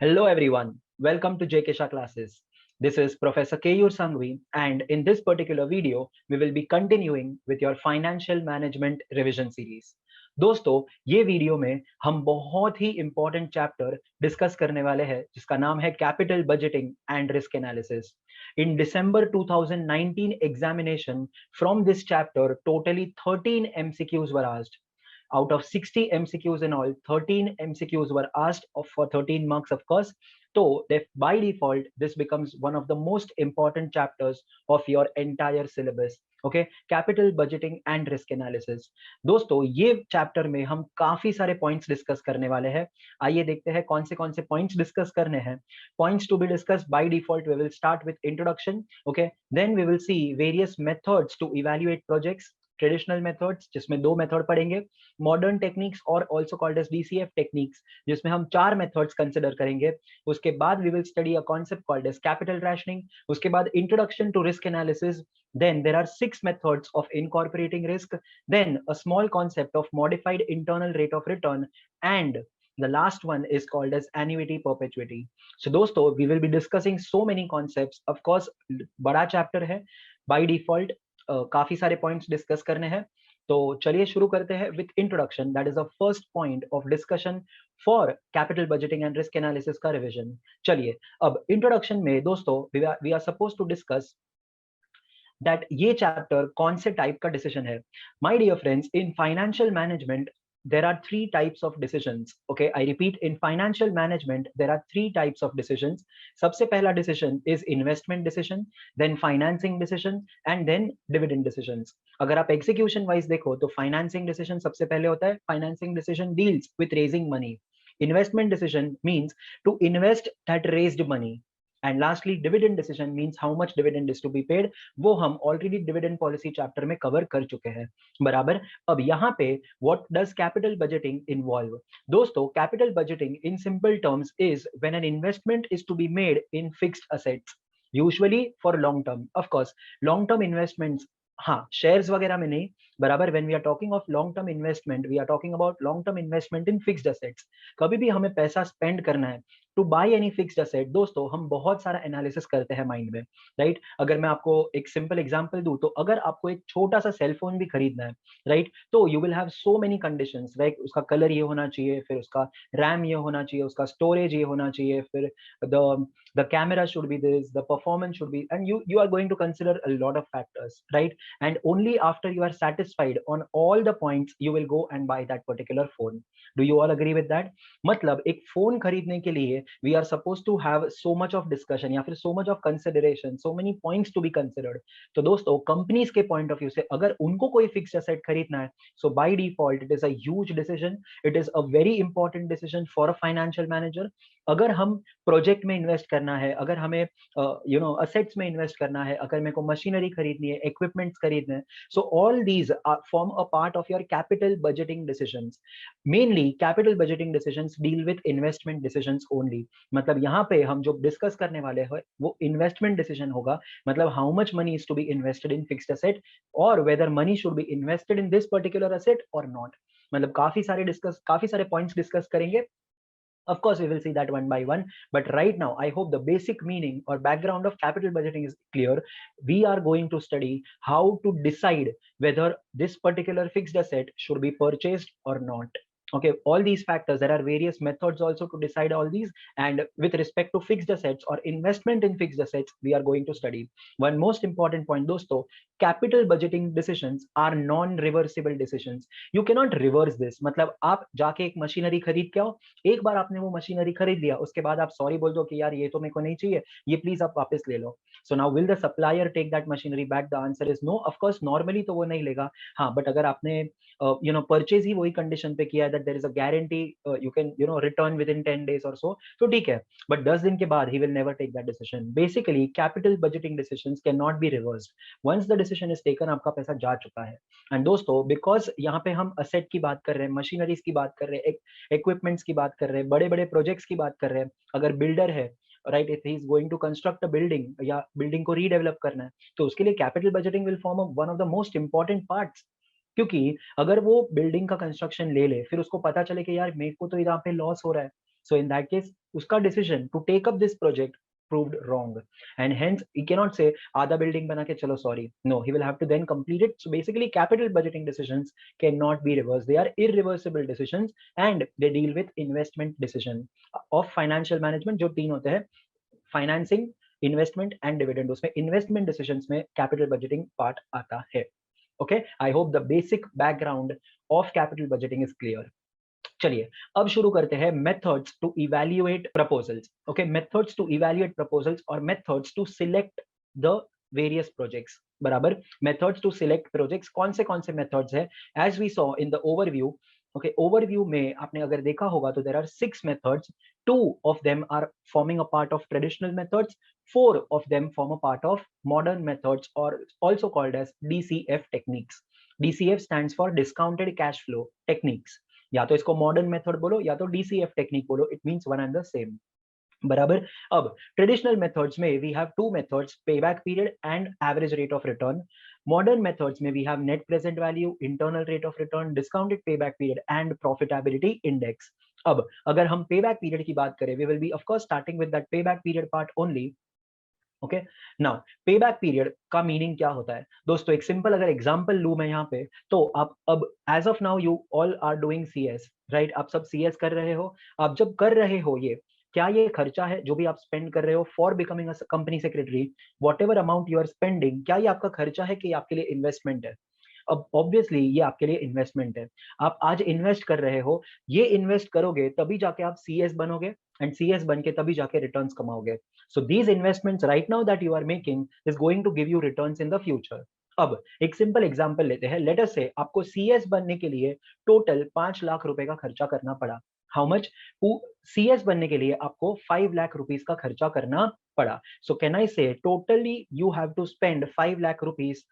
Hello everyone, welcome to JK Shah classes. This is Professor Keyur Sangvi, and in this particular video we will be continuing with your financial management revision series. दोस्तों ये video में हम बहुत ही important chapter discuss करने वाले हैं जिसका नाम है capital budgeting and risk analysis. In December 2019 examination, from this chapter totally 13 MCQs were asked. Out of 60 MCQs in all, 13 MCQs were asked for 13 marks, of course. So by default, this becomes one of the most important chapters of your entire syllabus. Okay, capital budgeting and risk analysis. दोस्तों ये chapter में हम काफी सारे points discuss करने वाले हैं. आइए देखते हैं कौन से पॉइंट्स डिस्कस करने हैं. Points to be discuss by default we will start with introduction. Okay, then we will see various methods to evaluate projects. Traditional methods जिसमें 2 मेथड पढ़ेंगे, मॉडर्न टेक्निक्स और also called as DCF techniques जिसमें हम 4 methods consider करेंगे. उसके बाद we will study a concept called as capital rationing. उसके बाद introduction to risk analysis. Then there are 6 methods of incorporating risk. Then a small concept of modified internal rate of return, and the last one is called as annuity perpetuity. So दोस्तों we will be discussing so many concepts. Of course बड़ा chapter है by default. काफी सारे points discuss करने हैं. तो चलिए शुरू करते हैं with introduction. That is the first point of discussion for capital budgeting and risk analysis का रिवीजन. चलिए अब इंट्रोडक्शन में दोस्तों we are suppose to discuss that ये चैप्टर कौन से टाइप का डिसीजन है. My dear friends, in financial management there are 3 types of decisions. Okay, I repeat, in financial management there are 3 types of decisions. सबसे पहला decision is investment decision, then financing decision, and then dividend decisions. अगर आप execution wise देखो तो financing decision सबसे पहले होता है. Financing decision deals with raising money. Investment decision means to invest that raised money. And lastly, dividend decision means how much dividend is to be paid. वो हम already dividend policy chapter में cover कर चुके हैं. बराबर. अब यहाँ पे what does capital budgeting involve? दोस्तों capital budgeting in simple terms is when an investment is to be made in fixed assets, usually for long term. Of course long term investments, हाँ shares वगैरह में नहीं. बराबर. when we are talking of long term investment, we are talking about long term investment in fixed assets. कभी भी हमें पैसा spend करना है to buy any fixed asset, दोस्तों हम बहुत सारा एनालिसिस करते हैं माइंड में, राइट. अगर मैं आपको एक सिंपल एग्जांपल दूं तो अगर आपको एक छोटा सा सेल फोन भी खरीदना है, राइट, तो you will have so many conditions, right. उसका कलर ये होना चाहिए, फिर उसका रैम ये होना चाहिए, उसका स्टोरेज ये होना चाहिए, फिर the camera should be this, the performance should be, and you are going to consider a lot of factors, right. And only after you are satisfied on all the points you will go and buy that particular phone. Do you all agree with that? मतलब एक phone खरीदने के लिए we are supposed to have so much of discussion या फिर so much of consideration, so many points to be considered. तो दोस्तों companies के पॉइंट ऑफ व्यू से अगर उनको कोई फिक्स्ड एसेट खरीदना है, so by default it is a huge decision, it is a very important decision for a financial manager. अगर हम प्रोजेक्ट में इन्वेस्ट करना है, अगर हमें असेट्स में इन्वेस्ट करना है, अगर मेरे को मशीनरी खरीदनी है, इक्विपमेंट्स खरीदने हैं, so all these form a part of your capital budgeting decisions. Mainly capital budgeting decisions deal with investment decisions only. मतलब यहाँ पे हम जो डिस्कस करने वाले हैं वो इन्वेस्टमेंट डिसीजन होगा. मतलब how much money is to be invested in fixed asset और whether money should be invested in this particular asset और नॉट. मतलब काफी सारे पॉइंट्स डिस्कस करेंगे. Of course, we will see that one by one. But right now, I hope the basic meaning or background of capital budgeting is clear. We are going to study how to decide whether this particular fixed asset should be purchased or not. Okay, all these factors, there are various methods also to decide all these. And with respect to fixed assets or investment in fixed assets, we are going to study one most important point, dosto. Capital budgeting decisions are non-reversible decisions. You cannot reverse this. मतलब आप जाके एक machinery खरीद के आओ, एक बार आपने वो मशीनरी खरीद लिया, उसके बाद आप सॉरी बोल दो कि यार ये तो मेरे को नहीं चाहिए, ये प्लीज आप वापस ले लो. So now will the supplier take that machinery back? The answer is no. Of course normally तो वो नहीं लेगा. हाँ, बट अगर आपने परचेज ही वही कंडीशन पे किया है that there is a guarantee, you can return within 10 days और सो, तो ठीक है. बट 10 दिन के बाद ही will never take that decision. Basically capital budgeting decisions can not be reversed. Once the decision is taken, आपका पैसा जा चुका है. एंड दोस्तों बिकॉज यहाँ पे हम असेट की बात कर रहे हैं, मशीनरीज की बात कर रहे हैं, इक्विपमेंट्स की बात कर रहे हैं, बड़े बड़े प्रोजेक्ट्स की बात कर रहे हैं. अगर बिल्डर है, right, if he is going to construct a building या बिल्डिंग को रीडेवलप करना है, तो उसके लिए capital budgeting will form one of the most important parts. क्योंकि अगर वो बिल्डिंग का कंस्ट्रक्शन ले ले, फिर उसको पता चले कि यार मेरे को तो यहाँ पे लॉस हो रहा है, So in that case, उसका decision to take up this project proved wrong, and hence he cannot say आधा building बना के चलो sorry. No, he will have to then complete it. So basically, capital budgeting decisions cannot be reversed. They are irreversible decisions, and they deal with investment decision of financial management. जो तीन होते हैं, financing, investment and dividend. उसमें investment decisions में capital budgeting part आता है. Okay, I hope the basic background of capital budgeting is clear. चलिए अब शुरू करते हैं methods to evaluate proposals. Okay, methods to evaluate proposals और methods to select the various projects. बराबर, मेथड्स टू सिलेक्ट प्रोजेक्ट्स कौन से मेथड्स है, as we saw in the overview. Okay, overview में आपने अगर देखा होगा तो there are 6 methods. 2 of them are forming a part of traditional methods, 4 of them form a part of modern methods, or also called as DCF techniques. DCF stands for discounted cash flow techniques. या तो इसको modern method बोलो या तो DCF technique बोलो, it means one and the same. बराबर. अब traditional methods में we have 2 methods, payback period and average rate of return. Modern methods में we have net present value, internal rate of return, discounted payback period and profitability index. अब अगर हम payback period की बात करें, we will be of course starting with that payback period part only. Okay, now payback period का meaning क्या होता है दोस्तों? एक सिंपल अगर एग्जांपल लूं मैं यहाँ पे, तो आप अब as of now you all are doing CS, right? आप सब सीएस कर रहे हो. आप जब कर रहे हो ये, क्या ये खर्चा है जो भी आप स्पेंड कर रहे हो for becoming a company secretary? Whatever amount you are spending, क्या ये आपका खर्चा है कि आपके लिए इन्वेस्टमेंट है? अब ऑब्वियसली ये आपके लिए इन्वेस्टमेंट है. आप आज इन्वेस्ट कर रहे हो, ये इन्वेस्ट करोगे तभी जाके आप सीएस बनोगे, एंड सीएस बन के तभी जाके रिटर्न्स कमाओगे. So these investments right now that you are making is going to give you returns in the future. अब एक सिंपल एग्जांपल लेते हैं. लेट अस से आपको सीएस बनने के लिए टोटल 5 लाख रुपए का खर्चा करना पड़ा. How much? सीएस बनने के लिए आपको 5 लाख रुपीस का खर्चा करना पड़ा. सो can I say totally you have to spend 5 lakh rupees,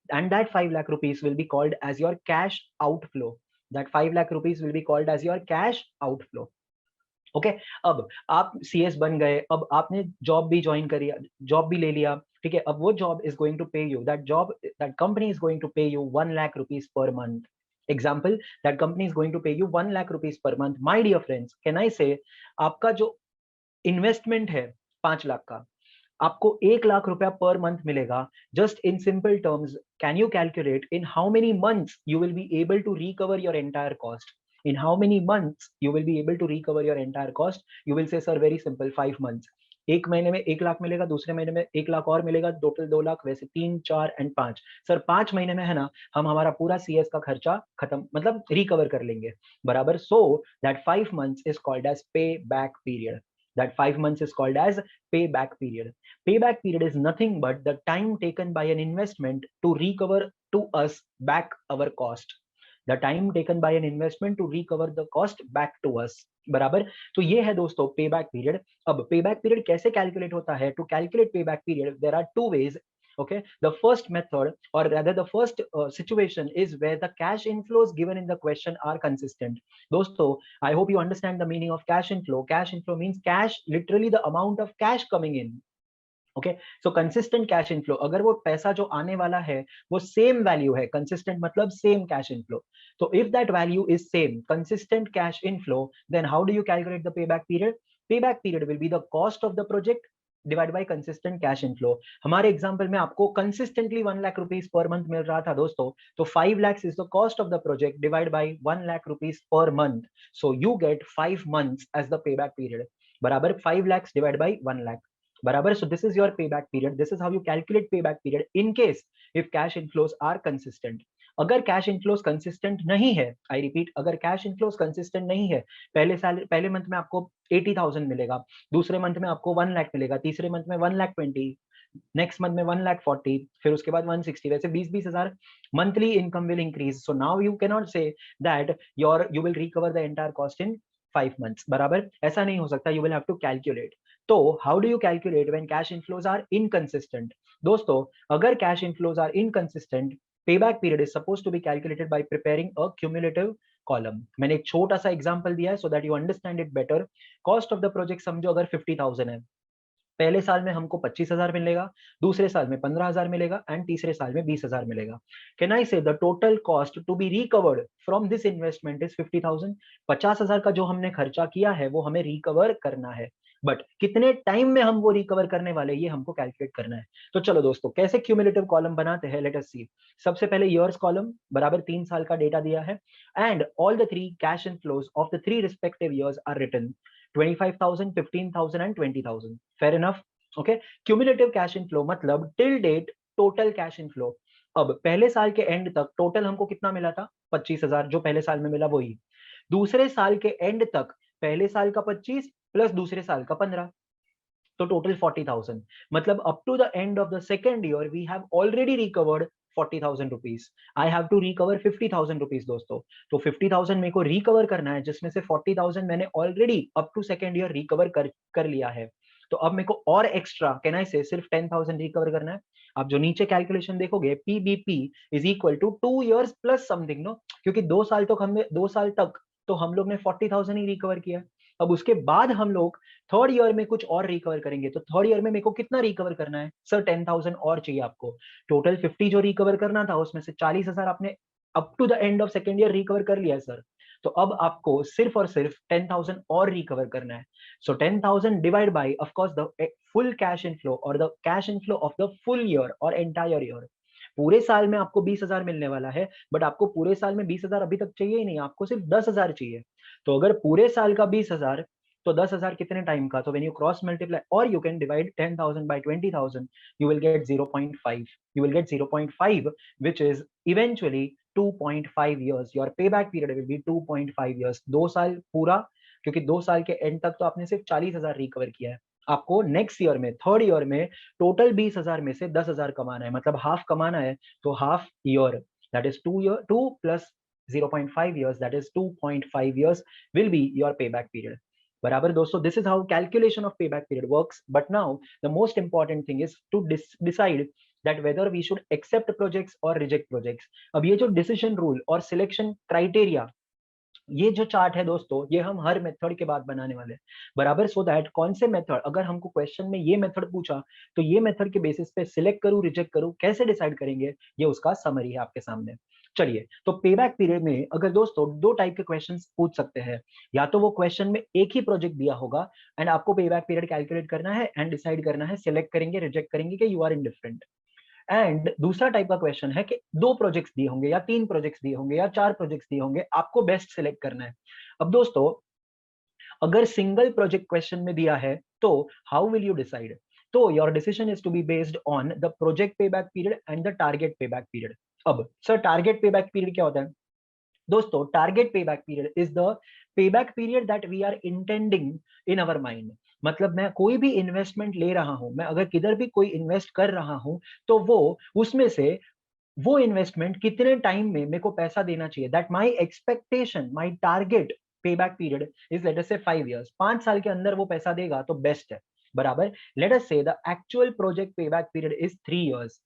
and that 5 lakh rupees will be called as your cash outflow. That 5 lakh rupees will be called as your cash outflow. Okay, अब आप CS बन गए, अब आपने job भी join करी, job भी ले लिया, ठीक है. अब वो job is going to pay you, that company is going to pay you 1 lakh rupees per month. Example, that company is going to pay you 1 lakh rupees per month. My dear friends, can I say आपका जो investment है 5 लाख का, आपको 1 लाख रुपया पर month मिलेगा. Just in simple terms, can you calculate in how many months you will be able to recover your entire cost? In how many months you will be able to recover your entire cost? You will say, sir, very simple, 5 months. एक महीने में 1 लाख मिलेगा, दूसरे महीने में 1 लाख और मिलेगा, total 2 lakh, वैसे 3, 4 एंड 5. सर 5 महीने में है ना, हम हमारा पूरा सीएस का खर्चा खत्म, मतलब रिकवर कर लेंगे. बराबर. So that 5 months is called as pay back period. That 5 months is called as payback period. Payback period is nothing but the time taken by an investment to recover to us back our cost. The time taken by an investment to recover the cost back to us. बराबर. तो ये है दोस्तों payback period. अब payback period कैसे calculate होता है? To calculate payback period there are 2 ways. Okay, the first method, or rather the first situation, is where the cash inflows given in the question are consistent. दोस्तों, I hope you understand the meaning of cash inflow. Cash inflow means cash, literally the amount of cash coming in. Okay, so consistent cash inflow, अगर वो पैसा जो आने वाला है वो same value है, कंसिस्टेंट मतलब सेम कैश इनफ्लो. तो if that value is same, consistent cash inflow, then how do you calculate the payback period? Payback period will be the cost of the project divide by consistent cash inflow. हमारे example में आपको consistently 1 lakh rupees per month मिल रहा था दोस्तों, तो 5 lakhs is the cost of the project divide by 1 lakh rupees per month. So you get 5 months as the payback period. बराबर. 5 lakhs divide by 1 lakh. बराबर. So this is your payback period. This is how you calculate payback period in case if cash inflows are consistent. अगर cash inflows consistent नहीं है, I repeat, अगर cash inflows consistent नहीं है, पहले month में आपको 80,000 मिलेगा, दूसरे मंथ में आपको 1 लाख मिलेगा, तीसरे मंथ में 1 लाख 20, नेक्स्ट मंथ में 1 लाख 40, फिर उसके बाद 160, वैसे 20-20 हजार monthly income will increase. So now you can not say that you will recover the entire cost in 5 months. बराबर. ऐसा नहीं हो सकता. You will have to calculate. तो how do you calculate when cash inflows are inconsistent? दोस्तों, अगर cash inflows are inconsistent, payback period is supposed to be calculated by preparing a cumulative column. मैंने एक छोटा सा एग्जांपल दिया है so that you understand it better. Cost of the project समझो अगर 50,000 है, पहले साल में हमको 25,000 मिलेगा, दूसरे साल में 15,000 मिलेगा एंड तीसरे साल में 20,000 मिलेगा। Can I say the total cost to be recovered from this investment is 50,000। 50,000 का जो हमने खर्चा किया है वो हमें रिकवर करना है, बट कितने टाइम में हम वो रिकवर करने वाले ये हमको कैलकुलेट करना है। तो चलो दोस्तों कैसे क्यूमुलेटिव कॉलम बनाते हैं, लेट अस सी। सबसे पहले ईयर्स कॉलम बराबर 3 साल का डेटा दिया है and all the 3 cash inflows of the 3 respective years are written 25,000, 15,000 and 20,000। Fair enough. Okay, cumulative cash inflow मतलब till date total cash inflow. अब पहले साल के एंड तक टोटल हमको कितना मिला था, 25,000 जो पहले साल में मिला वही। दूसरे साल के एंड तक पहले साल का 25 प्लस दूसरे साल का 15, तो टोटल 40,000। मतलब up to the end of the second year we have already recovered 40,000 rupees. I have to recover 50,000 rupees दोस्तों। तो 50,000 मेरे को रिकवर करना है, जिसमें से 40,000 मैंने already up to second year recover कर लिया है। तो अब मेरे को और एक्स्ट्रा कैन आई से सिर्फ 10,000 रिकवर करना है। आप जो नीचे कैलकुलेशन देखोगे PBP is equal to 2 years plus something no, क्योंकि 2 साल तक तो हम लोग ने 40,000 ही रिकवर किया। अब उसके बाद हम लोग थर्ड ईयर में कुछ और रिकवर करेंगे, तो थर्ड ईयर में मेरे को कितना रिकवर करना है सर, 10,000 और चाहिए आपको। टोटल 50 जो रिकवर करना था उसमें से 40,000 आपने up to the end of second year recover कर लिया है सर। तो अब आपको सिर्फ और सिर्फ 10,000 और रिकवर करना है। So 10,000 divide by of course the full cash inflow और the cash inflow of the full year और एंटायर ईयर। पूरे साल में आपको 20,000 मिलने वाला है, बट आपको पूरे साल में 20,000 अभी तक चाहिए ही नहीं, आपको सिर्फ 10,000 चाहिए। तो अगर पूरे साल का 20,000 तो 10,000 कितने टाइम का, तो व्हेन यू क्रॉस मल्टीप्लाई और you can divide 10,000 by 20,000 you will get 0.5, you will get 0.5 which is eventually 2.5 years, your payback period will be 2.5 years। 2 साल पूरा, क्योंकि 2 साल के एंड तक तो आपने सिर्फ 40,000 रिकवर किया है। आपको नेक्स्ट ईयर में थर्ड ईयर में टोटल 20,000 में से 10,000 कमाना है, मतलब हाफ कमाना है। तो half year that is 2 plus 0.5 years, that is 2.5 years will be your payback period। बराबर दोस्तों, this is how calculation of payback period works। But now the most important thing is to decide that whether we should accept projects or reject projects। अब ये जो decision rule और selection criteria, ये जो chart है दोस्तों, ये हम हर मेथड के बाद बनाने वाले हैं बराबर। सो दैट कौन से मेथड, अगर हमको क्वेश्चन में ये मेथड पूछा तो ये मेथड के बेसिस पे सिलेक्ट करूं रिजेक्ट करूं, कैसे डिसाइड करेंगे, ये उसका समरी है आपके सामने। चलिए, तो पेबैक पीरियड में अगर दोस्तों 2 टाइप के क्वेश्चंस पूछ सकते हैं, या तो वो क्वेश्चन में एक ही प्रोजेक्ट दिया होगा एंड आपको पेबैक पीरियड कैलकुलेट करना है एंड डिसाइड करना है सिलेक्ट करेंगे रिजेक्ट करेंगे कि यू आर इनडिफरेंट। एंड दूसरा टाइप का क्वेश्चन है कि 2 प्रोजेक्ट्स दिए होंगे या 3 प्रोजेक्ट्स दिए होंगे या 4 प्रोजेक्ट्स दिए होंगे, आपको बेस्ट सिलेक्ट करना है। अब दोस्तों अगर सिंगल प्रोजेक्ट क्वेश्चन में दिया है तो हाउ विल यू डिसाइड, तो your decision is to be based on the project payback period and the target payback period. अब सर टारगेट पेबैक पीरियड क्या होता है दोस्तों, target payback period is the payback period that we are intending in our mind. मतलब मैं कोई भी investment ले रहा हूं, मैं अगर किधर भी कोई इन्वेस्ट कर रहा हूं तो वो उसमें से वो इन्वेस्टमेंट कितने टाइम में मेरे को पैसा देना चाहिए, that my expectation my target payback period is let us से 5 इयर्स। 5 साल के अंदर वो पैसा देगा तो बेस्ट है बराबर। लेट अस से the actual project payback period is 3 years,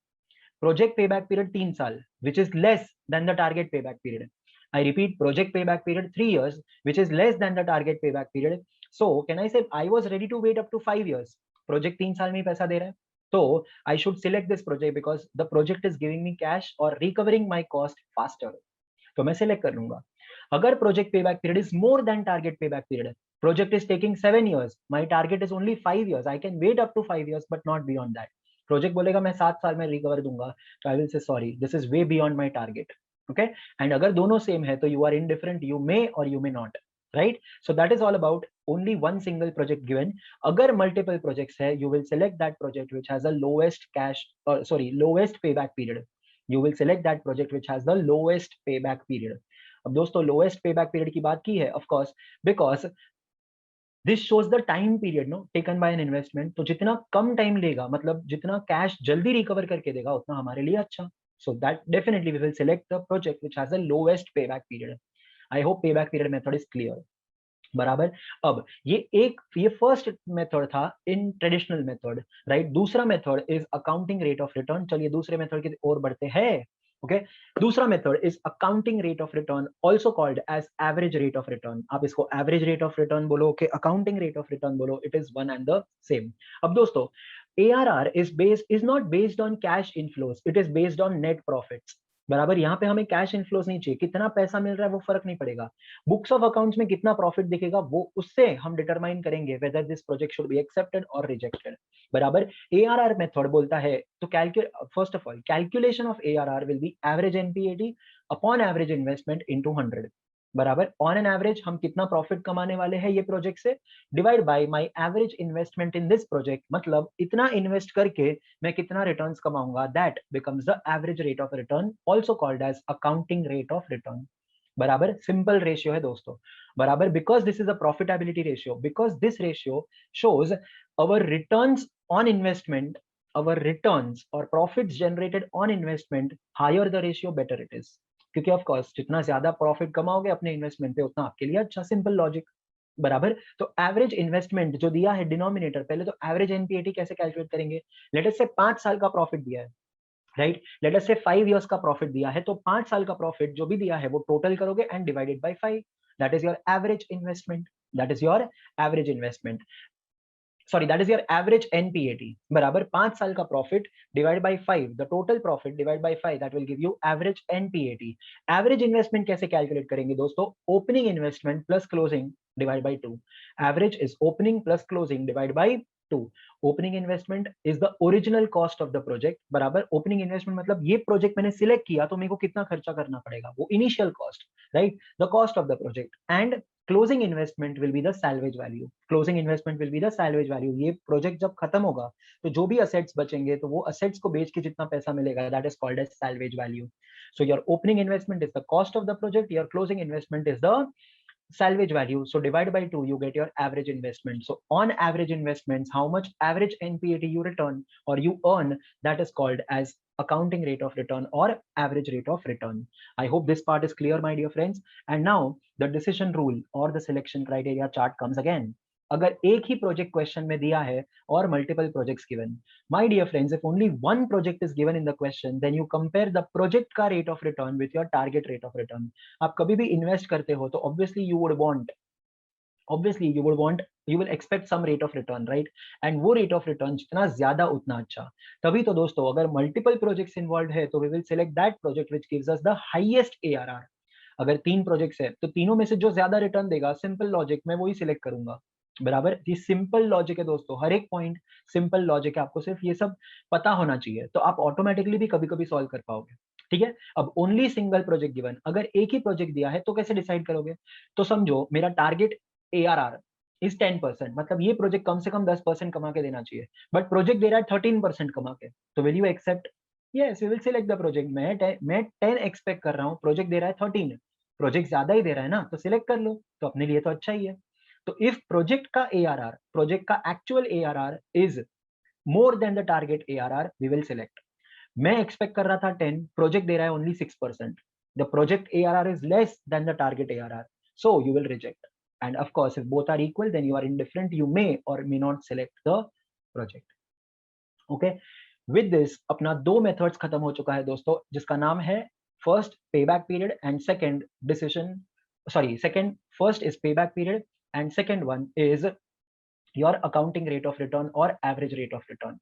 project payback period 3 साल which is less than the target payback period। I repeat, project payback period 3 years which is less than the target payback period। So can I say I was ready to wait up to 5 years, project 3 साल में ही पैसा दे रहा है, तो I should select this project because the project is giving me cash or recovering my cost faster। तो मैं select कर लूंगा। अगर project payback period is more than target payback period, project is taking 7 years, my target is only 5 years, I can wait up to 5 years but not beyond that. Project बोलेगा मैं 7 साल में recover दूंगा, तो I will say sorry this is way beyond my target. Okay, and अगर दोनों same है तो you are indifferent, you may or you may not, right. So that is all about only one single project given. अगर multiple projects है you will select that project which has a lowest cash sorry lowest payback period, you will select that project which has the lowest payback period। अब दोस्तों lowest payback period की बात की है of course because this shows the time period know taken by an investment. तो जितना कम time लेगा, मतलब जितना कैश जल्दी रिकवर करके देगा उतना हमारे लिए अच्छा। So that definitely we will select the project which has the lowest payback period. I hope payback period method is clear बराबर। अब ये फर्स्ट मेथड था इन ट्रेडिशनल मेथड, राइट। दूसरा method is accounting rate of return. चलिए दूसरे method की ओर बढ़ते हैं। ओके दूसरा method is accounting rate of return, also called as average rate of return. आप इसको एवरेज रेट ऑफ रिटर्न बोलो कि अकाउंटिंग रेट ऑफ रिटर्न बोलो, it is one and the same. अब दोस्तों ARR is not based on cash inflows, it is based on net profits. बराबर, यहाँ पे हमें कैश इनफ्लोज नहीं चाहिए, कितना पैसा मिल रहा है वो फर्क नहीं पड़ेगा, बुक्स ऑफ अकाउंट्स में कितना प्रॉफिट दिखेगा वो उससे हम डिटरमाइन करेंगे whether this project should be accepted और रिजेक्टेड। बराबर, ARR मेथड बोलता है तो first of all calculation of ARR will be average NPAT upon average investment into 100। बराबर, ऑन एन एवरेज हम कितना प्रॉफिट कमाने वाले हैं ये प्रोजेक्ट से, divide by my average investment in this project, मतलब इतना इन्वेस्ट करके मैं कितना रिटर्न्स कमाऊंगा, that becomes the average rate of return, also called as accounting rate of return. बराबर, सिंपल रेशियो है दोस्तों। बराबर, because this is a profitability ratio, because this ratio shows our returns on investment, our returns or profits generated on investment, higher the ratio better it is। क्योंकि of course जितना ज्यादा profit कमाओगे अपने investment पे उतना आपके लिए अच्छा, simple logic. बराबर, तो एवरेज इन्वेस्टमेंट जो दिया है डिनोमिनेटर, पहले तो एवरेज NPAT कैसे कैलकुलेट करेंगे, लेट अस से 5 साल का प्रॉफिट दिया है, राइट, लेट अस से 5 इयर्स का प्रॉफिट दिया है, तो 5 साल का प्रॉफिट जो भी दिया है वो टोटल करोगे and divided by 5, that is your average investment, that is your average investment, sorry that is your average NPAT। बराबर, 5 साल का profit divide by 5, the total profit divide by 5, that will give you average NPAT। Average investment कैसे calculate करेंगे दोस्तों, opening investment plus closing divide by 2, average is opening plus closing divide by 2। Opening investment is the original cost of the project. बराबर, opening investment मतलब ये project मैंने select किया तो मेरे को कितना खर्चा करना पड़ेगा, वो initial cost, right, the cost of the project. And closing investment will be the salvage value, closing investment will be the salvage value. ये प्रोजेक्ट जब खत्म होगा तो जो भी असेट्स बचेंगे तो वो असेट्स को बेच के जितना पैसा मिलेगा, that is called as salvage value. So your opening investment is the cost of the project, your closing investment is the salvage value, so divide by 2 you get your average investment. So on average investments, how much average NPAT you return or you earn, that is called as accounting rate of return or average rate of return. I hope this part is clear, my dear friends. And now the decision rule or the selection criteria chart comes again. अगर एक ही project question में दिया है और multiple projects given, my dear friends, if only one project is given in the question, then you compare the project का rate of return with your target rate of return. आप कभी भी invest करते हो तो obviously you will expect some rate of return, right? And वो rate of return जितना ज्यादा उतना अच्छा। तभी तो दोस्तों अगर multiple projects involved है तो we will select that project which gives us the highest ARR। अगर 3 प्रोजेक्ट्स है तो तीनों में से जो ज्यादा रिटर्न देगा, सिंपल लॉजिक, मैं वही सिलेक्ट करूंगा। बराबर, ये सिंपल लॉजिक है दोस्तों, हर एक पॉइंट सिंपल लॉजिक है, आपको सिर्फ ये सब पता होना चाहिए तो आप ऑटोमेटिकली भी कभी कभी सॉल्व कर पाओगे। ठीक है, अब ओनली सिंगल प्रोजेक्ट गिवन, अगर एक ही प्रोजेक्ट दिया है तो कैसे डिसाइड करोगे, तो समझो मेरा टारगेट ARR इज 10%, मतलब ये प्रोजेक्ट कम से कम 10% कमा के देना चाहिए, बट प्रोजेक्ट दे रहा है 13% कमा के, तो will you accept? Yes, we will select the project. मैं 10 एक्सपेक्ट कर रहा हूँ, प्रोजेक्ट दे रहा है 13, प्रोजेक्ट ज्यादा ही दे रहा है ना, तो सिलेक्ट कर लो, तो अपने लिए तो अच्छा ही है। तो इफ प्रोजेक्ट का ARR, प्रोजेक्ट का actual ARR is more than the target ARR, we will select. मैं एक्सपेक्ट कर रहा था 10, प्रोजेक्ट दे रहा है only 6%, the project ARR is less than the target ARR, so you will reject। And of course if both are equal then you are indifferent, you may or may not select the project। okay, with this अपना 2 methods खत्म हो चुका है दोस्तों, जिसका नाम है first payback period and second decision, sorry second, first is payback period and second one is your accounting rate of return or average rate of return।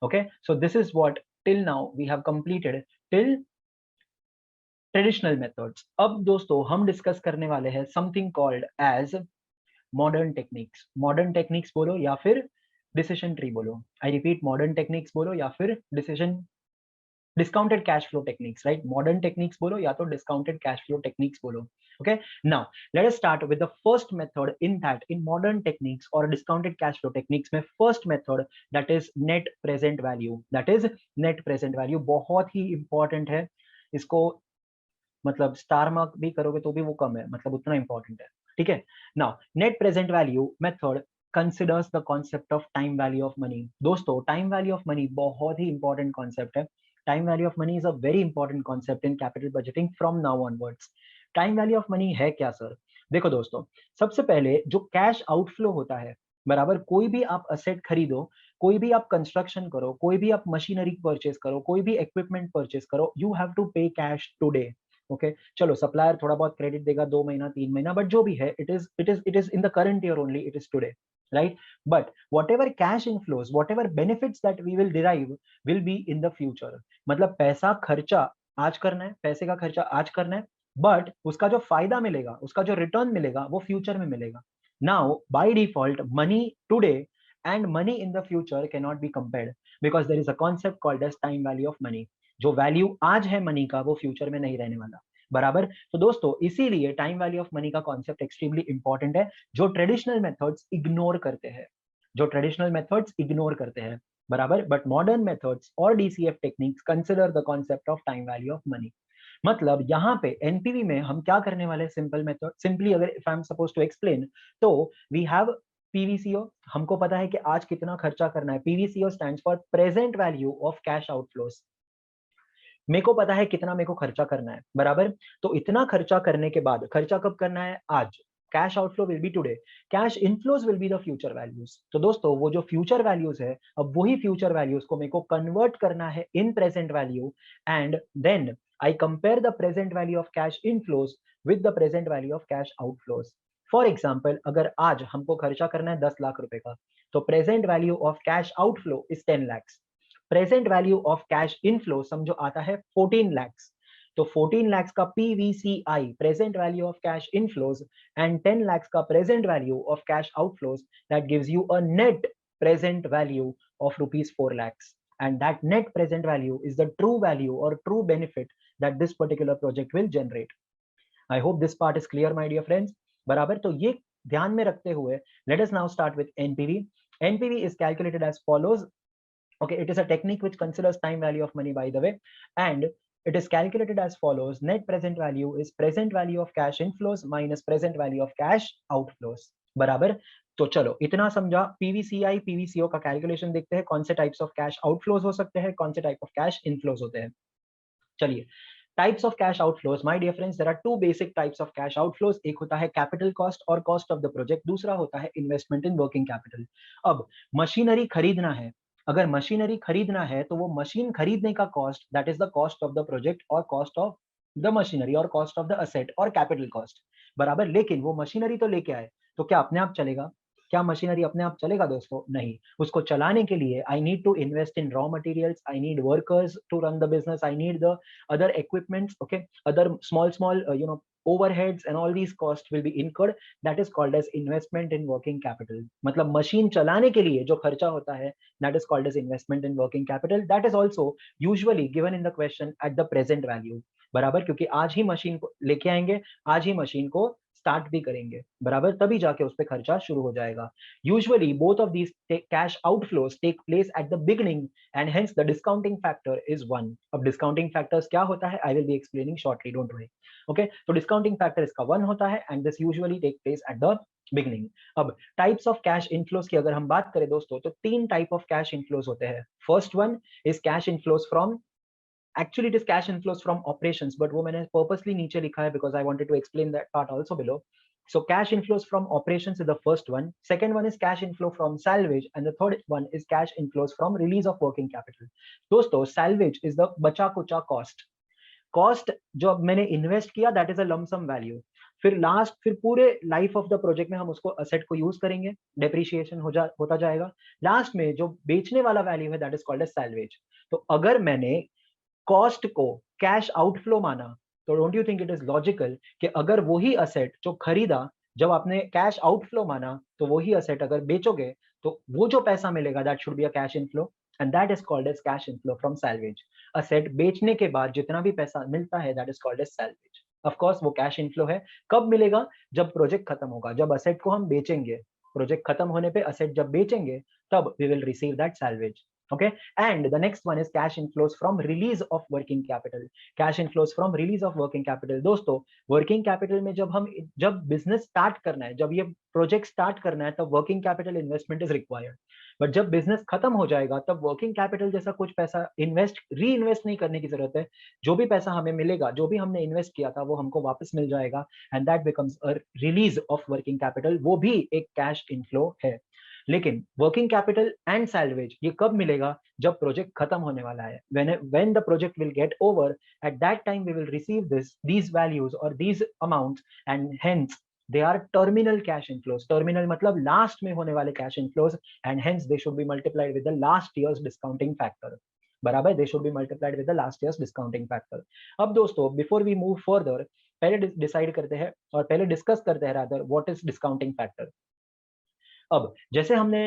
okay, so this is what till now we have completed till traditional methods. अब दोस्तों हम discuss करने वाले हैं something called as modern techniques. Modern techniques बोलो या फिर decision tree बोलो, आई रिपीट, मॉडर्न टेक्निक्स बोलो या फिर discounted cash flow techniques, right, modern techniques बोलो या तो डिस्काउंटेड कैश फ्लो टेक्निक्स बोलो। okay, now let us start with the first method in that in modern techniques or discounted cash flow techniques में first method that is net present value, that is net present value बहुत ही important है, इसको मतलब star mark भी करोगे तो भी वो कम है, मतलब उतना इंपॉर्टेंट है। ठीक है, now net present value method considers the concept of time value of money. दोस्तों टाइम वैल्यू ऑफ मनी बहुत ही इंपॉर्टेंट कॉन्सेप्ट है। Time value of money is a very important concept in capital budgeting from now onwards. Time value of money है क्या sir? देखो दोस्तों, सबसे पहले जो कैश आउटफ्लो होता है, बराबर, कोई भी आप असेट खरीदो, कोई भी आप कंस्ट्रक्शन करो, कोई भी आप मशीनरी परचेस करो, कोई भी इक्विपमेंट परचेस करो, यू हैव टू पे कैश टुडे। ओके, चलो सप्लायर थोड़ा बहुत क्रेडिट देगा 2 महीना 3 महीना, बट जो भी है it is in the current year only, it is today, right? But whatever cash inflows, whatever benefits that we will derive will be in the future. मतलब पैसा खर्चा आज करना है, पैसे का खर्चा आज करना है, बट उसका जो फायदा मिलेगा, उसका जो रिटर्न मिलेगा, वो फ्यूचर में मिलेगा। Now by default money today and money in the future cannot be compared because there is a concept called as time value of money. जो वैल्यू आज है मनी का, वो फ्यूचर में नहीं रहने वाला, बराबर। तो दोस्तों इसीलिए टाइम वैल्यू ऑफ मनी का कॉन्सेप्ट एक्सट्रीमली इंपॉर्टेंट है, जो ट्रेडिशनल मेथड्स इग्नोर करते हैं, जो ट्रेडिशनल मेथड्स इग्नोर करते हैं, बराबर। बट मॉडर्न मेथड्स और DCF techniques consider the concept of time value of money. मतलब यहाँ पे एनपीवी में हम क्या करने वाले हैं, सिंपल मेथड, सिंपली अगर if I am suppose to explain, तो वी हैव पीवीसीओ, हमको पता है कि आज कितना खर्चा करना है। PVCO stands for present value of cash outflows. मेरे को पता है कितना मेरे को खर्चा करना है, बराबर। तो इतना खर्चा करने के बाद, खर्चा कब करना है, आज। Cash outflow will be today, cash inflows will be the future values. तो दोस्तों वो जो फ्यूचर वैल्यूज है, अब वही फ्यूचर वैल्यूज को मेरे को कन्वर्ट करना है in present value, and then I compare the present value of cash inflows with the present value of cash outflows. For example, अगर आज हमको खर्चा करना है 10 लाख रुपए का, तो present value of cash outflow is 10 lakhs। Present value of cash inflow समझो आता है 14 lakhs। तो 14 lakhs का PVCI, present value of cash inflows, and 10 lakhs का present value of cash outflows, that gives you a net present value of rupees 4 lakhs, and that net present value is the true value or true benefit that this particular project will generate. I hope this part is clear, my dear friends, बराबर। तो ये ध्यान में रखते हुए let us now start with NPV. NPV is calculated as follows. Okay, it is a technique which considers time value of money, by the way, and it is calculated as follows. Net present value is present value of cash inflows minus present value of cash outflows, बराबर। तो चलो इतना समझा। PVCI PVCO का calculation देखते हैं, कौन से टाइप्स ऑफ कैश आउटफ्लोज हो सकते हैं, कौन से टाइप ऑफ कैश इनफ्लोज होते हैं। चलिए, types of cash outflows, my dear friends, there are two basic types of cash outflows. एक होता है कैपिटल कॉस्ट और कॉस्ट ऑफ द प्रोजेक्ट, दूसरा होता है इन्वेस्टमेंट इन वर्किंग कैपिटल। अब मशीनरी खरीदना है, अगर मशीनरी खरीदना है तो वो मशीन खरीदने का cost, that is the cost of the project और कॉस्ट ऑफ द मशीनरी और कॉस्ट ऑफ द असेट और कैपिटल कॉस्ट, बराबर। लेकिन वो मशीनरी तो लेके आए, तो क्या अपने आप चलेगा? क्या मशीनरी अपने आप चलेगा दोस्तों? नहीं। उसको चलाने के लिए I need to invest in raw materials, I need workers to run the business, I need the other equipments, okay, other small overheads, and all these costs will be incurred. That is called as investment in working capital. मतलब machine चलाने के लिए जो खर्चा होता है, that is called as investment in working capital. That is also usually given in the question at the present value, बराबर, क्योंकि आज ही मशीन को लेके आएंगे, आज ही मशीन को स्टार्ट भी करेंगे, बराबर, तभी जाके उस पर खर्चा शुरू हो जाएगा। Usually both of these cash outflows take place at the beginning, and hence the discounting factor is 1। अब डिस्काउंटिंग फैक्टर्स क्या होता है, I will be explaining shortly, don't worry. Okay, तो डिस्काउंटिंग फैक्टर इसका 1 होता है, and this usually take place at the beginning. अब types of cash inflows की अगर हम बात करें दोस्तों, तो 3 टाइप ऑफ कैश इनफ्लोज होते हैं। First one is cash inflows from, actually it is cash inflows from operations, but वो मैंने purposely नीचे लिखा है because I wanted to explain that part also below. So cash inflows from operations is the first one. Second one is cash inflow from salvage, and the third one is cash inflows from release of working capital. दोस्तों salvage is the बचा कुचा cost. Cost जो मैंने invest किया, that is a lump sum value. फिर पूरे life of the project में हम उसको असेट को यूज करेंगे, डेप्रिसिएशन होता जाएगा। लास्ट में जो बेचने वाला वैल्यू है, that is called as salvage. तो अगर मैंने कॉस्ट को कैश आउटफ्लो माना, तो don't you think it is logical कि अगर वही असेट जो खरीदा, जब आपने कैश आउटफ्लो माना, तो वही असेट अगर बेचोगे, तो वो जो पैसा मिलेगा, that should be a cash inflow, and that is called as cash inflow from salvage. Asset बेचने के बाद जितना भी पैसा मिलता है, that is called as salvage. Of course वो कैश इनफ्लो है। कब मिलेगा? जब प्रोजेक्ट खत्म होगा, जब असेट को हम बेचेंगे, प्रोजेक्ट खत्म होने पे असेट जब बेचेंगे, तब we will receive that salvage. Okay, and the next one is cash inflows from release of working capital. Cash inflows from release of working capital. दोस्तों working capital में जब business start करना है, जब ये project start करना है, तब working capital investment is required. But जब business खत्म हो जाएगा, तब working capital जैसा कुछ पैसा reinvest नहीं करने की जरूरत है। जो भी पैसा हमें मिलेगा, जो भी हमने इन्वेस्ट किया था, वो हमको वापस मिल जाएगा, and that becomes a release of working capital. वो भी एक cash inflow है। लेकिन वर्किंग कैपिटल एंड सैलवेज ये कब मिलेगा? जब प्रोजेक्ट खत्म होने वाला है। when the project will get over, at that time we will receive these values or these amounts, and hence they are terminal cash inflows. terminal मतलब लास्ट में होने वाले cash inflows, and hence they should be multiplied with the last year's discounting factor. बराबर, they should be multiplied with the last year's discounting factor. अब दोस्तों, before we move further, पहले decide करते हैं और पहले डिस्कस करते हैं rather what is discounting factor. अब जैसे हमने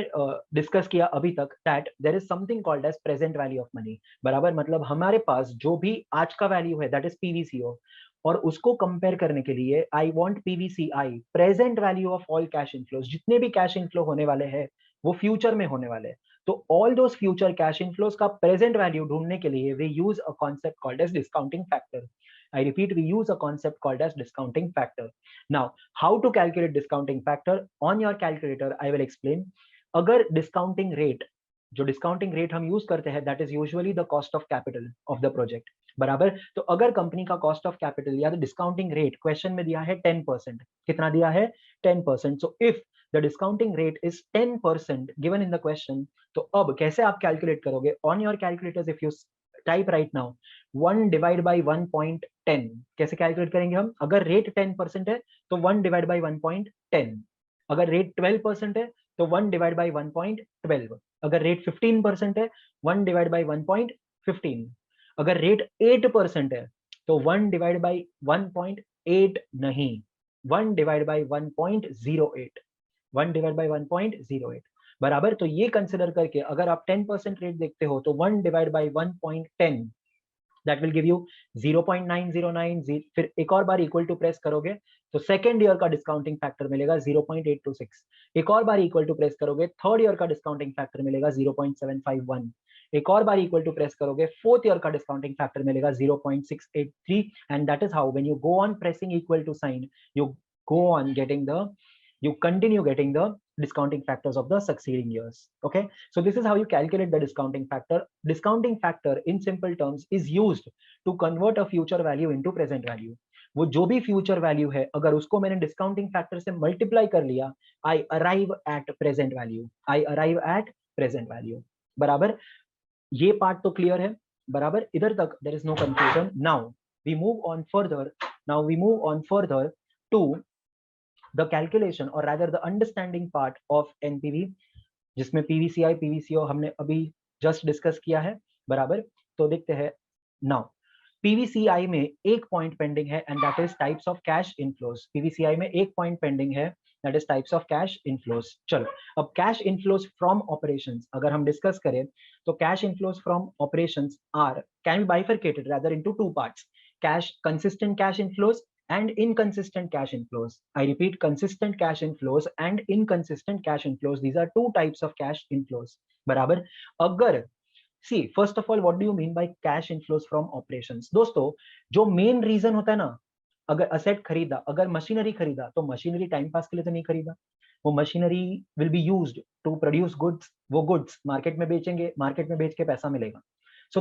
डिस्कस किया अभी तक that there is something called as present value of money. बराबर, मतलब हमारे पास जो भी आज का वैल्यू है दैट इज पीवीसीओ, और उसको कंपेयर करने के लिए I want PVCI, present value of all cash inflows. जितने भी कैश इनफ्लो होने वाले हैं वो फ्यूचर में होने वाले हैं, तो all those future cash inflows का प्रेजेंट वैल्यू ढूंढने के लिए we use a concept called as discounting factor. I repeat, we use a concept called as discounting factor. Now, how to calculate discounting factor? On your calculator, I will explain. अगर discounting rate, जो discounting rate हम use करते हैं, that is usually the cost of capital of the project. बराबर, तो अगर company का cost of capital या तो discounting rate क्वेश्चन में दिया है 10%, कितना दिया है? 10%. So if the discounting rate is 10% given in the question, तो अब कैसे आप कैलकुलेट करोगे? On your calculators, if you type right now 1 divide by 1.10, कैसे कैलकुलेट करेंगे हम? अगर रेट 10% है तो 1 डिवाइड बाई 1.10, अगर रेट 12% है तो 1 डिवाइड बाई 1.12, अगर रेट 15% है 1 डिवाइड बाई 1.15, अगर रेट 8% है तो 1 डिवाइड बाई 1.8 नहीं, 1 डिवाइड बाई 1.08, 1 डिवाइड बाई 1.08। बराबर, तो ये कंसिडर करके अगर आप 10% रेट देखते हो तो 1 divide by 1.10 that will give you 0.909। फिर एक और बार इक्वल टू प्रेस करोगे तो सेकेंड ईयर का डिस्काउंटिंग फैक्टर मिलेगा 0.826। एक और बार इक्वल टू प्रेस करोगे थर्ड ईयर का डिस्काउंटिंग फैक्टर मिलेगा 0.751। एक और बार इक्वल टू प्रेस करोगे फोर्थ ईयर का डिस्काउंटिंग फैक्टर मिलेगा 0.683। And that is how when you go on pressing equal to sign, you go on getting the you continue getting the discounting factors of the succeeding years. Okay, so this is how you calculate the discounting factor. Discounting factor in simple terms is used to convert a future value into present value. वो जो भी future value है अगर उसको मैंने discounting factor से multiply कर लिया, I arrive at present value, I arrive at present value. बराबर, ये पार्ट तो क्लियर है। बराबर, इधर तक there is no confusion. Now we move on further, now we move on further to the calculation or rather the understanding part of NPV, जिसमें PVCI PVCO हमने अभी जस्ट डिस्कस किया है। बराबर, तो देखते हैं। नाउ PVCI में एक पॉइंट पेंडिंग है and that is types of cash inflows. PVCI में एक पॉइंट पेंडिंग है that is types of cash inflows. चलो, अब कैश इनफ्लोज फ्रॉम ऑपरेशंस अगर हम डिस्कस करें तो cash inflows from operations are can be bifurcated rather into two parts, cash consistent cash inflows and inconsistent cash inflows. I repeat, consistent cash inflows and inconsistent cash inflows. These are two types of cash inflows. बराबर, अगर see first of all what do you mean by cash inflows from operations? दोस्तों, जो main reason होता है ना, अगर asset खरीदा, अगर मशीनरी खरीदा तो मशीनरी टाइम पास के लिए तो नहीं खरीदा, वो machinery will be used to produce goods, वो गुड्स मार्केट में बेचेंगे, मार्केट में बेच के पैसा मिलेगा। So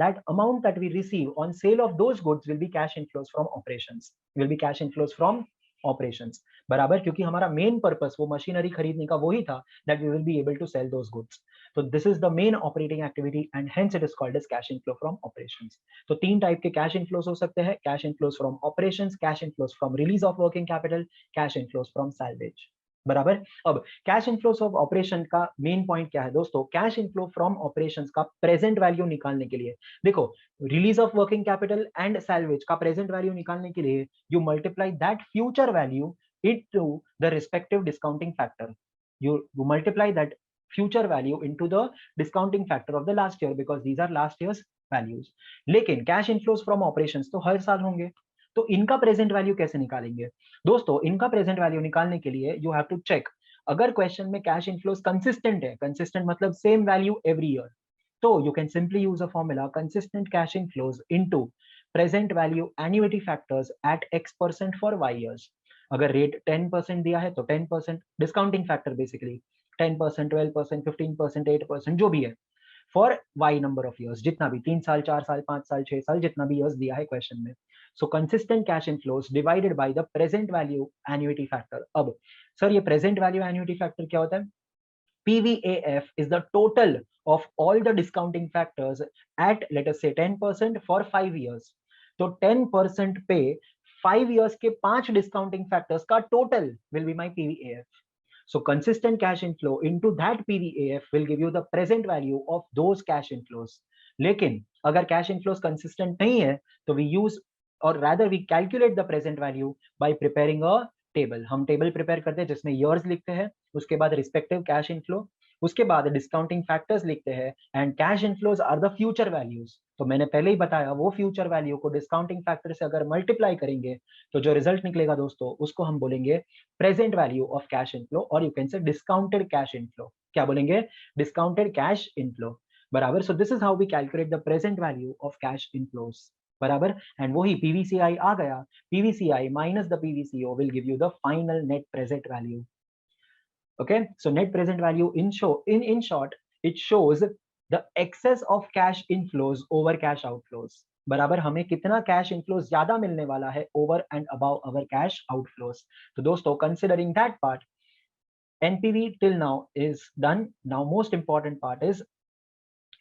that amount that we receive on sale of those goods will be cash inflows from operations. Will be cash inflows from operations. बराबर, क्योंकि हमारा मेन पर्पस वो मशीनरी खरीदने का वही था that we will be able to sell those goods. So this is the main operating activity and hence it is called as cash inflow from operations. तो तीन टाइप के cash inflows हो सकते हैं, cash inflows from operations, cash inflows from release of working capital, cash inflows from salvage. बराबर, अब cash inflows of operation का main point क्या है दोस्तों? कैश इनफ्लो फ्रॉम ऑपरेशंस का प्रेजेंट वैल्यू निकालने के लिए, देखो, release of working capital and salvage का प्रेजेंट वैल्यू निकालने के लिए you multiply that future value into the respective discounting factor, you multiply that future value into the discounting factor of the last year because these are last year's values. लेकिन cash inflows from operations तो हर साल होंगे, तो इनका present value कैसे निकालेंगे दोस्तों? इनका प्रेजेंट वैल्यू निकालने के लिए यू हैव टू चेक अगर क्वेश्चन में कैश इनफ्लोस कंसिस्टेंट है, कंसिस्टेंट मतलब सेम वैल्यू एवरी ईयर, तो you can simply use a formula consistent cash inflows into present value annuity factors at x% for y years. अगर rate 10% दिया है तो 10% discounting factor basically 10%, 12%, 15%, 8% जो भी है for Y number of years, जितना भी 3 साल, 4 साल, 5 साल, 6 साल, जितना भी ईयर्स दिया है क्वेश्चन में. सो consistent cash inflows divided by the present value annuity factor. अब सर ये प्रेजेंट वैल्यू एन्युइटी फैक्टर क्या होता है? PVAF is the total of all the discounting factors at, let us say, 10% for 5 years. तो 10% पे 5 years के 5 discounting factors का total will be my PVAF. So consistent cash inflow into that PVAF will give you the present value of those cash inflows. लेकिन अगर cash inflows consistent नहीं है तो we use or rather we calculate the present value by preparing a table. हम table prepare करते हैं जिसमें years लिखते हैं, उसके बाद respective cash inflow, उसके बाद discounting factors लिखते हैं and cash inflows are the future values. तो मैंने पहले ही बताया वो future value को discounting factor से अगर multiply करेंगे तो जो result निकलेगा दोस्तों उसको हम बोलेंगे present value of cash inflow or you can say discounted cash inflow. क्या बोलेंगे? Discounted cash inflow. बराबर. So this is how we calculate the present value of cash inflows. बराबर. And वही PVCI आ गया. PVCI minus the PVCO will give you the final net present value. Okay, so net present value in short it shows the excess of cash inflows over cash outflows. बराबर हमें कितना cash inflows ज्यादा मिलने वाला है over and above our cash outflows. तो दोस्तों considering that part, NPV till now is done. Now most important part is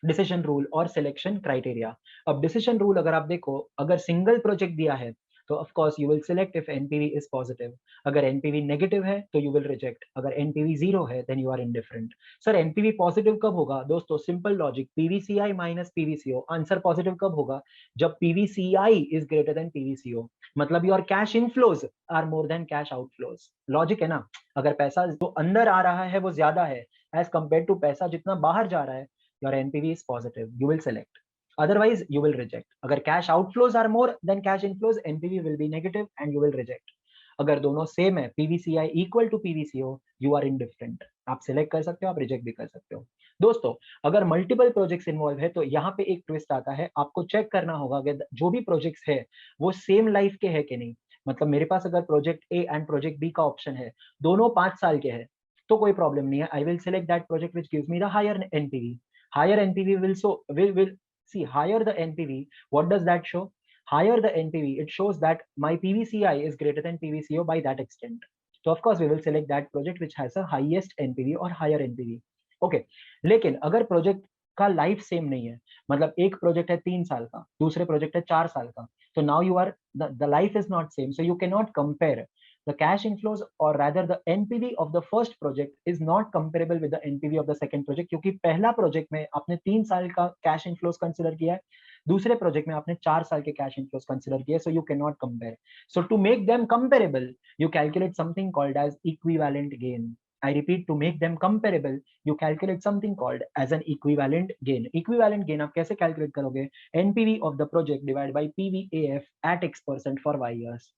decision rule और सिलेक्शन क्राइटेरिया. अब डिसीजन रूल अगर आप देखो, अगर सिंगल प्रोजेक्ट दिया है तो of course you will select if NPV is positive. अगर एनपीवी नेगेटिव है तो यू विल रिजेक्ट. अगर एनपीवी जीरो है then you are indifferent. Sir NPV positive कब होगा? दोस्तों simple logic, PVCI minus PVCO. Answer positive कब होगा? जब PVCI is greater than PVCO. मतलब your cash inflows are more than cash outflows. Logic है ना. अगर पैसा जो अंदर आ रहा है वो ज्यादा है एज कंपेयर टू पैसा जितना बाहर जा रहा है, your NPV is positive, you will select. Otherwise, you will reject. अगर cash outflows are more than cash inflows, NPV will be negative and you will reject. अगर दोनों सेम है, PVCI equal to PVCO, you are indifferent. आप select कर सकते हो, आप reject भी कर सकते हो. दोस्तों अगर मल्टीपल प्रोजेक्ट्स इन्वॉल्व है तो यहाँ पे एक ट्विस्ट आता है. आपको चेक करना होगा कि जो भी प्रोजेक्ट्स है वो सेम लाइफ के है कि नहीं. मतलब मेरे पास अगर project A and project B का ऑप्शन है, दोनों 5 साल के हैं, तो कोई प्रॉब्लम नहीं है. I will select that project which gives me the higher NPV. Higher NPV will see higher the NPV. What does that show? Higher the NPV, it shows that my PVCI is greater than PVCO by that extent. So of course we will select that project which has a highest NPV or higher NPV. Okay. लेकिन अगर project का life same नहीं है, मतलब एक project है 3 साल का, दूसरे प्रोजेक्ट है 4 साल का, तो now you are the life is not same, so you cannot compare. The cash inflows or rather the NPV of the first project is not comparable with the NPV of the second project, क्योंकि पहला project में आपने 3 साल का cash inflows consider किया है, दूसरे project में आपने 4 साल के कैश इनफ्लोस कंसिडर किया है. So you can not compare. So to make them comparable you calculate something called as equivalent gain. I repeat, to make them comparable, you calculate something called as an equivalent gain. Equivalent gain आप कैसे calculate करोगे? NPV of the project divided by PVAF at X% for Y years.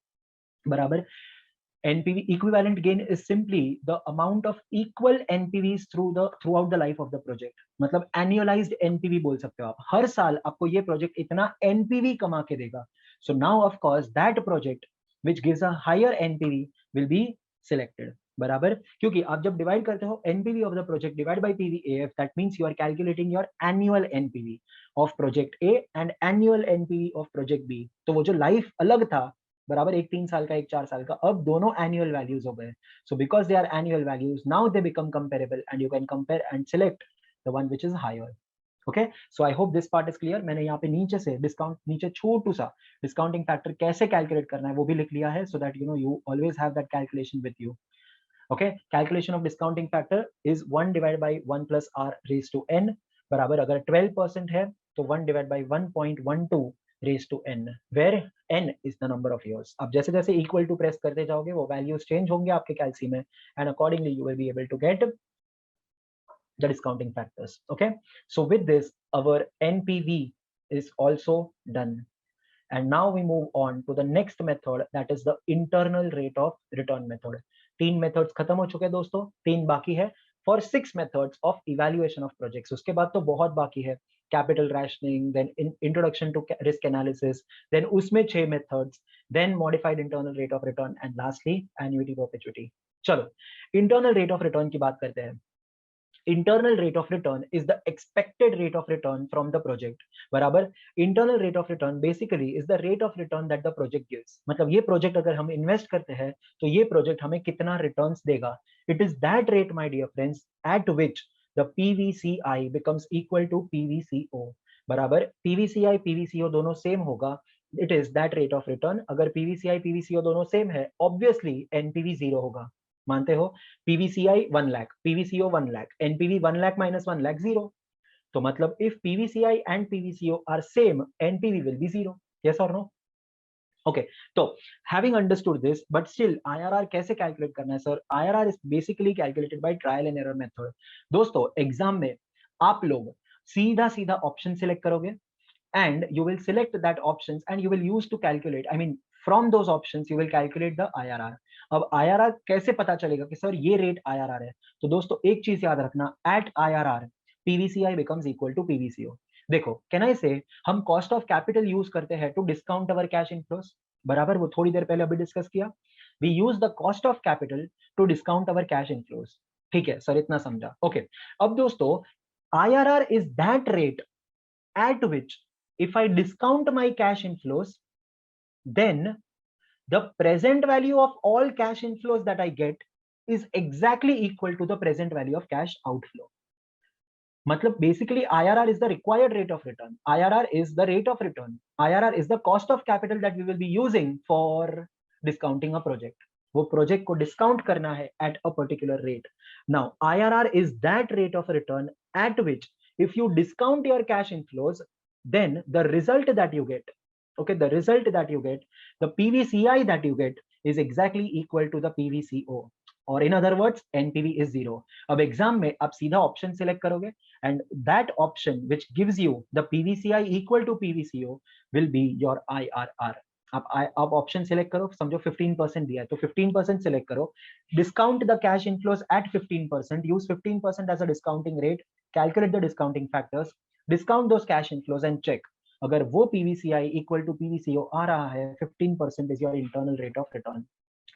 बराबर. NPV equivalent gain is simply the amount of equal NPVs throughout the life of the project. मतलब annualized NPV बोल सकते हो आप. हर साल आपको ये प्रोजेक्ट इतना NPV कमा के देगा. So now of course that project which gives a higher NPV will be selected. बराबर. क्योंकि आप जब डिवाइड करते हो NPV of the project divided by PVAF, that means you are calculating your annual NPV of project A and annual NPV of project B. तो वो जो life अलग था बराबर, एक 3 साल का एक 4 साल का, अब दोनों एनुअल वैल्यूज हो गए. So because they are annual values now they become comparable and you can compare and select the one which is higher. Okay, so I hope this part is clear. मैंने यहाँ पे नीचे से discount, नीचे छोटू सा discounting factor कैसे calculate करना है वो भी लिख लिया है, so that you know you always have that calculation with you. Okay, calculation of discounting factor is 1 divide by 1 plus R raise to n. बराबर. अगर 12% है तो 1 divide by 1.12 raised to n, where n is the number of years. अब जैसे जैसे equal to press करते जाओगे वो values change होंगे आपके कैलसी में, and accordingly you will be able to get the discounting factors. Okay, so with this our NPV is also done, and now we move on to the next method, that is the internal rate of return method. 3 methods खत्म हो चुके हैं दोस्तों, 3 बाकी है for 6 methods of evaluation of projects. उसके बाद तो बहुत बाकी है. Capital rationing, then introduction to risk analysis, then उसमें 6 methods, then modified internal rate of return, and lastly annuity perpetuity. चलो internal rate of return की बात करते हैं. internal rate of return is the expected rate of return from the project. बराबर, internal rate of return basically is the rate of return that the project gives. मतलब ये project अगर हम invest करते हैं तो ये project हमें कितना returns देगा. It is that rate, my dear friends, at which the PVCI becomes equal to PVCO. बराबर, PVCI PVCO दोनों same होगा. It is that rate of return. अगर PVCI PVCO दोनों same है, obviously NPV 0 होगा. मानते हो? PVCI 1 lakh, PVCO 1 lakh, NPV 1 lakh minus 1 lakh 0. तो मतलब if PVCI and PVCO are same, NPV will be 0. Yes or no? Okay, so having understood this, but still IRR कैसे calculate करना है sir? IRR is basically calculated by trial and error method. दोस्तों exam में आप लोग सीधा सीधा option select करोगे and you will select that options and you will use to calculate, I mean from those options you will calculate the IRR. अब IRR कैसे पता चलेगा कि सर ये रेट IRR है? तो दोस्तों एक चीज याद रखना, at IRR PVCI becomes equal to PVCO. देखो, कैन आई से हम कॉस्ट ऑफ कैपिटल यूज करते हैं to discount our cash inflows, बराबर, वो थोड़ी देर पहले अभी डिस्कस किया. We use the cost of capital to discount our cash inflows. ठीक है सर, इतना समझा. ओके, अब दोस्तों IRR is that rate at which if I discount my cash inflows, then the present value of all cash inflows that I get is exactly equal to the present value of cash outflow. मतलब basically IRR is the required rate of return. IRR is the rate of return. IRR is the cost of capital that we will be using for discounting a project. वो project को discount करना है at a particular rate. Now IRR is that rate of return at which if you discount your cash inflows, then the result that you get, okay, the result that you get, the PVCI that you get is exactly equal to the PVCO. और in other words NPV is 0. अब exam में आप सीधा option select करोगे and that option which gives you the PVCI equal to PVCO will be your IRR. आप option select करो, समझो 15% दिया है तो 15% सिलेक्ट करो, discount the cash inflows at 15%, use 15% as a discounting rate, calculate the discounting factors, discount those cash inflows and check. अगर वो PVCI equal to PVCO आ रहा है, 15% is your internal rate of return.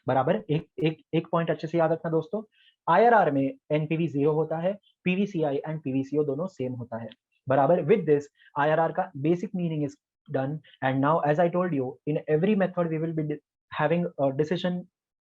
बराबर, एक point अच्छे से याद रखना दोस्तों, IRR में NPV 0 होता है, PVCI एंड PVCO दोनों सेम होता है. बराबर, विद दिस IRR का basic meaning is done. And now as I told you, in every method we will be having a decision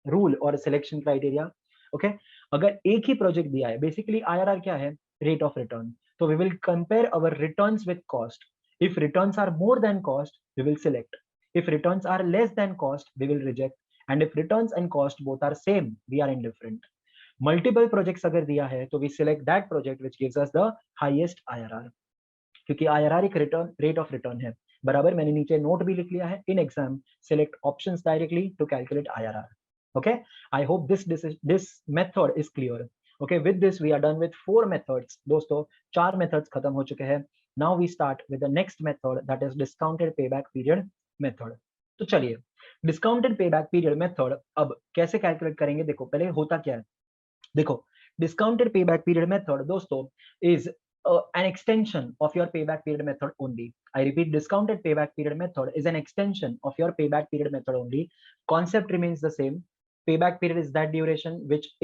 rule or a selection criteria. Okay, अगर एक ही project दिया है, basically IRR क्या है? Rate of return. तो we will compare our returns with cost. If returns are more than cost, we will select. If returns are less than cost, we will reject. And if returns and cost both are same, we are indifferent. Multiple projects अगर दिया है तो we select that project which gives us the highest IRR. क्योंकि IRR एक return rate of return है. बराबर, मैंने नीचे नोट भी लिख लिया है, in exam select options directly to calculate IRR. Okay, I hope this method is clear. Okay, with this we are done with 4 methods. दोस्तों 4 मेथड्स खत्म हो चुके हैं. Now we start with the next method, that is discounted payback period method. तो चलिए, discounted payback period method अब कैसे calculate करेंगे. देखो पहले होता क्या है, देखो डिस्काउंटेड पेबैक पीरियड मेथड दोस्तों is an extension of your payback period method only. I repeat, discounted payback period method is an extension of your payback period method only. Concept remains the same. Payback period is that duration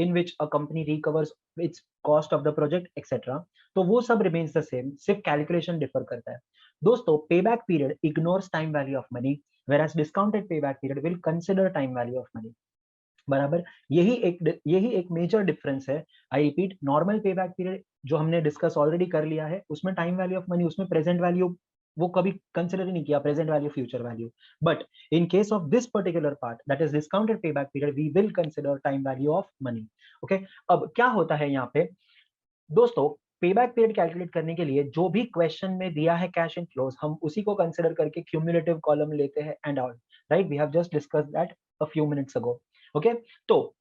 in which a company recovers its cost of the project, etc. तो वो सब remains the same, सिर्फ calculation differ करता है. दोस्तों payback period ignores time value of money, whereas discounted payback period will consider time value of money. बराबर, यही एक मेजर डिफरेंस है. I repeat, normal payback period जो हमने डिस्कस ऑलरेडी कर लिया है, उसमें टाइम वैल्यू ऑफ मनी, उसमें प्रेजेंट वैल्यू वो कभी कंसिडर ही नहीं किया, present value future value. But in case of this particular part, that is discounted payback period, we will consider time value of money. Okay, अब क्या होता है यहाँ पे दोस्तों, पेबैक पीरियड कैलकुलेट करने के लिए जो भी क्वेश्चन में दिया है कैश इनफ्लोज, हम उसी को कंसिडर करके क्यूमुलेटिव कॉलम लेते हैं and all. Right, we have just discussed that a few minutes ago. Okay, तो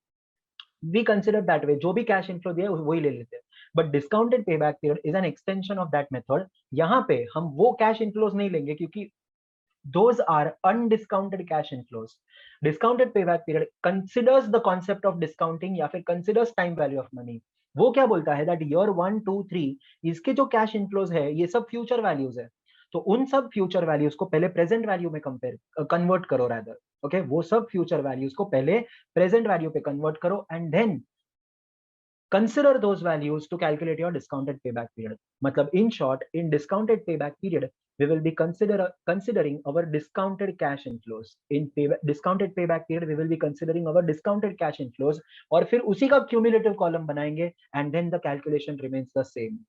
we consider that way, जो भी कैश इनफ्लो दिया है वही ले लेते हैं. But discounted payback period is an extension of that method. यहाँ पे हम वो कैश इनफ्लोज नहीं लेंगे क्योंकि those are undiscounted cash inflows. Discounted payback period considers the concept of discounting या फिर considers time value of money. वो क्या बोलता है that year 1, 2, 3 इसके जो कैश इनफ्लोज है ये सब फ्यूचर वैल्यूज है, तो उन सब फ्यूचर वैल्यूज को पहले प्रेजेंट वैल्यू में कन्वर्ट करो रादर. ओके, वो सब फ्यूचर वैल्यूज को पहले प्रेजेंट वैल्यू पे कन्वर्ट करो and then consider those values to calculate your discounted payback period. Matlab, in short, in discounted payback period, we will be considering our discounted cash inflows. In discounted payback period, we will be considering our discounted cash inflows, और फिर उसी का cumulative column बनाएंगे, and then the calculation remains the same.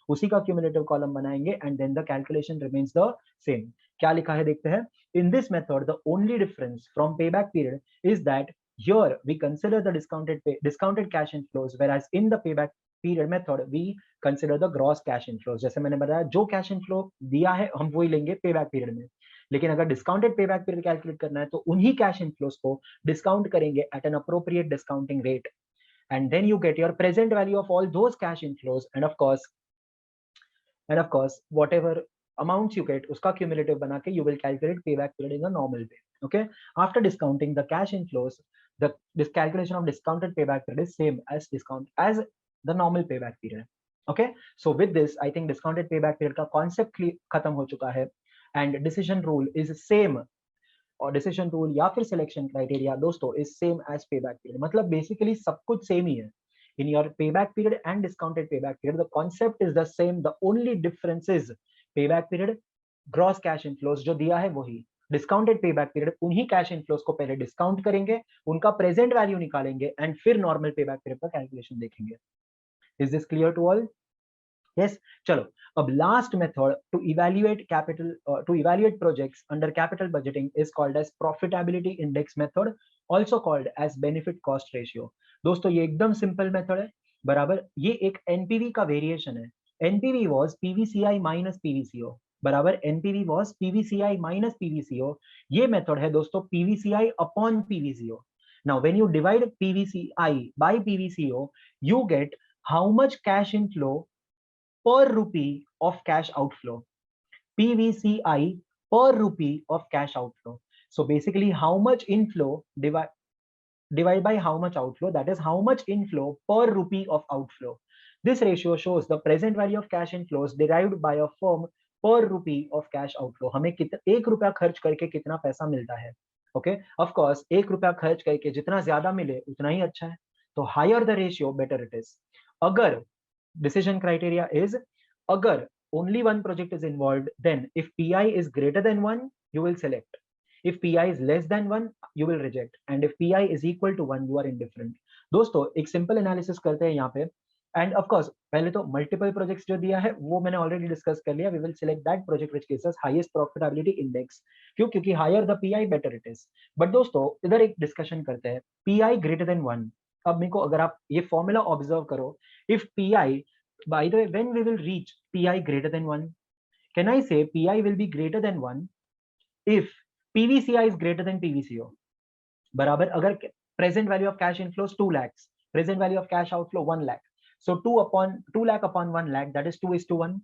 उसी का cumulative column बनाएंगे, and then the calculation remains the same. क्या लिखा है देखते हैं. In this method, the only difference from payback period is that here we consider the discounted cash inflows, whereas in the payback period method we consider the gross cash inflows. जैसे मैंने बताया, जो cash inflow दिया है हम वही लेंगे payback period में, लेकिन अगर discounted payback period calculate करना है तो उन्हीं cash inflows को discount करेंगे at an appropriate discounting rate, and then you get your present value of all those cash inflows, and of course whatever amounts you get uska cumulative bana ke you will calculate payback period in a normal way. Okay, after discounting the cash inflows, this calculation of discounted payback period is same as the normal payback period. Okay, so with this I think discounted payback period ka concept khatam ho chuka hai, and decision rule is same, और decision rule या फिर selection criteria दोस्तों is same as payback period. मतलब basically सब कुछ same ही है. In your payback period and discounted payback period, the concept is the same. The only difference is payback period gross cash inflows जो दिया है वही, discounted payback period उन्हीं cash inflows को पहले discount करेंगे, उनका present value निकालेंगे, and फिर normal payback period का calculation देखेंगे. Is this clear to all? Yes, चलो. अब last method to evaluate projects under capital budgeting is called as profitability index method, also called as benefit cost ratio. दोस्तों ये एकदम simple method है, बराबर. ये एक एनपीवी का वेरिएशन है. NPV was PVCI minus PVCO, बराबर. NPV was PVCI minus PVCO. ये मेथड है दोस्तों PVCI upon PVCO. Now when you divide PVCI by PVCO, you get how much cash inflow per rupee of cash outflow. PVCI per rupee of cash outflow. So basically how much inflow divide by how much outflow, that is how much inflow per rupee of outflow. This ratio shows the present value of cash inflows derived by a firm per rupee of cash outflow. हमें एक रुपया खर्च करके कितना पैसा मिलता है. Okay, of course एक रुपया खर्च करके जितना ज्यादा मिले उतना ही अच्छा है, तो higher the ratio better it is. अगर decision criteria is, agar only one project is involved, then if pi is greater than 1 you will select, if pi is less than 1 you will reject, and if pi is equal to 1 you are indifferent. दोस्तों एक simple analysis करते हैं यहाँ पे, and of course पहले तो multiple projects जो दिया है वो मैंने ऑलरेडी डिस्कस कर लिया. We will select that project which gives us highest profitability index. क्यों? क्योंकि higher the PI better it is. But दोस्तों इधर एक डिस्कशन करते हैं, पीआई ग्रेटर देन 1. अब मेरे को अगर आप ये फॉर्मूला ऑब्जर्व करो, if pi, by the way, when we will reach pi greater than 1, can I say pi will be greater than 1 if pvci is greater than pvco, बराबर. अगर present value of cash inflows 2 lakhs, present value of cash outflow 1 lakh, so 2 lakh upon 1 lakh, that is 2:1.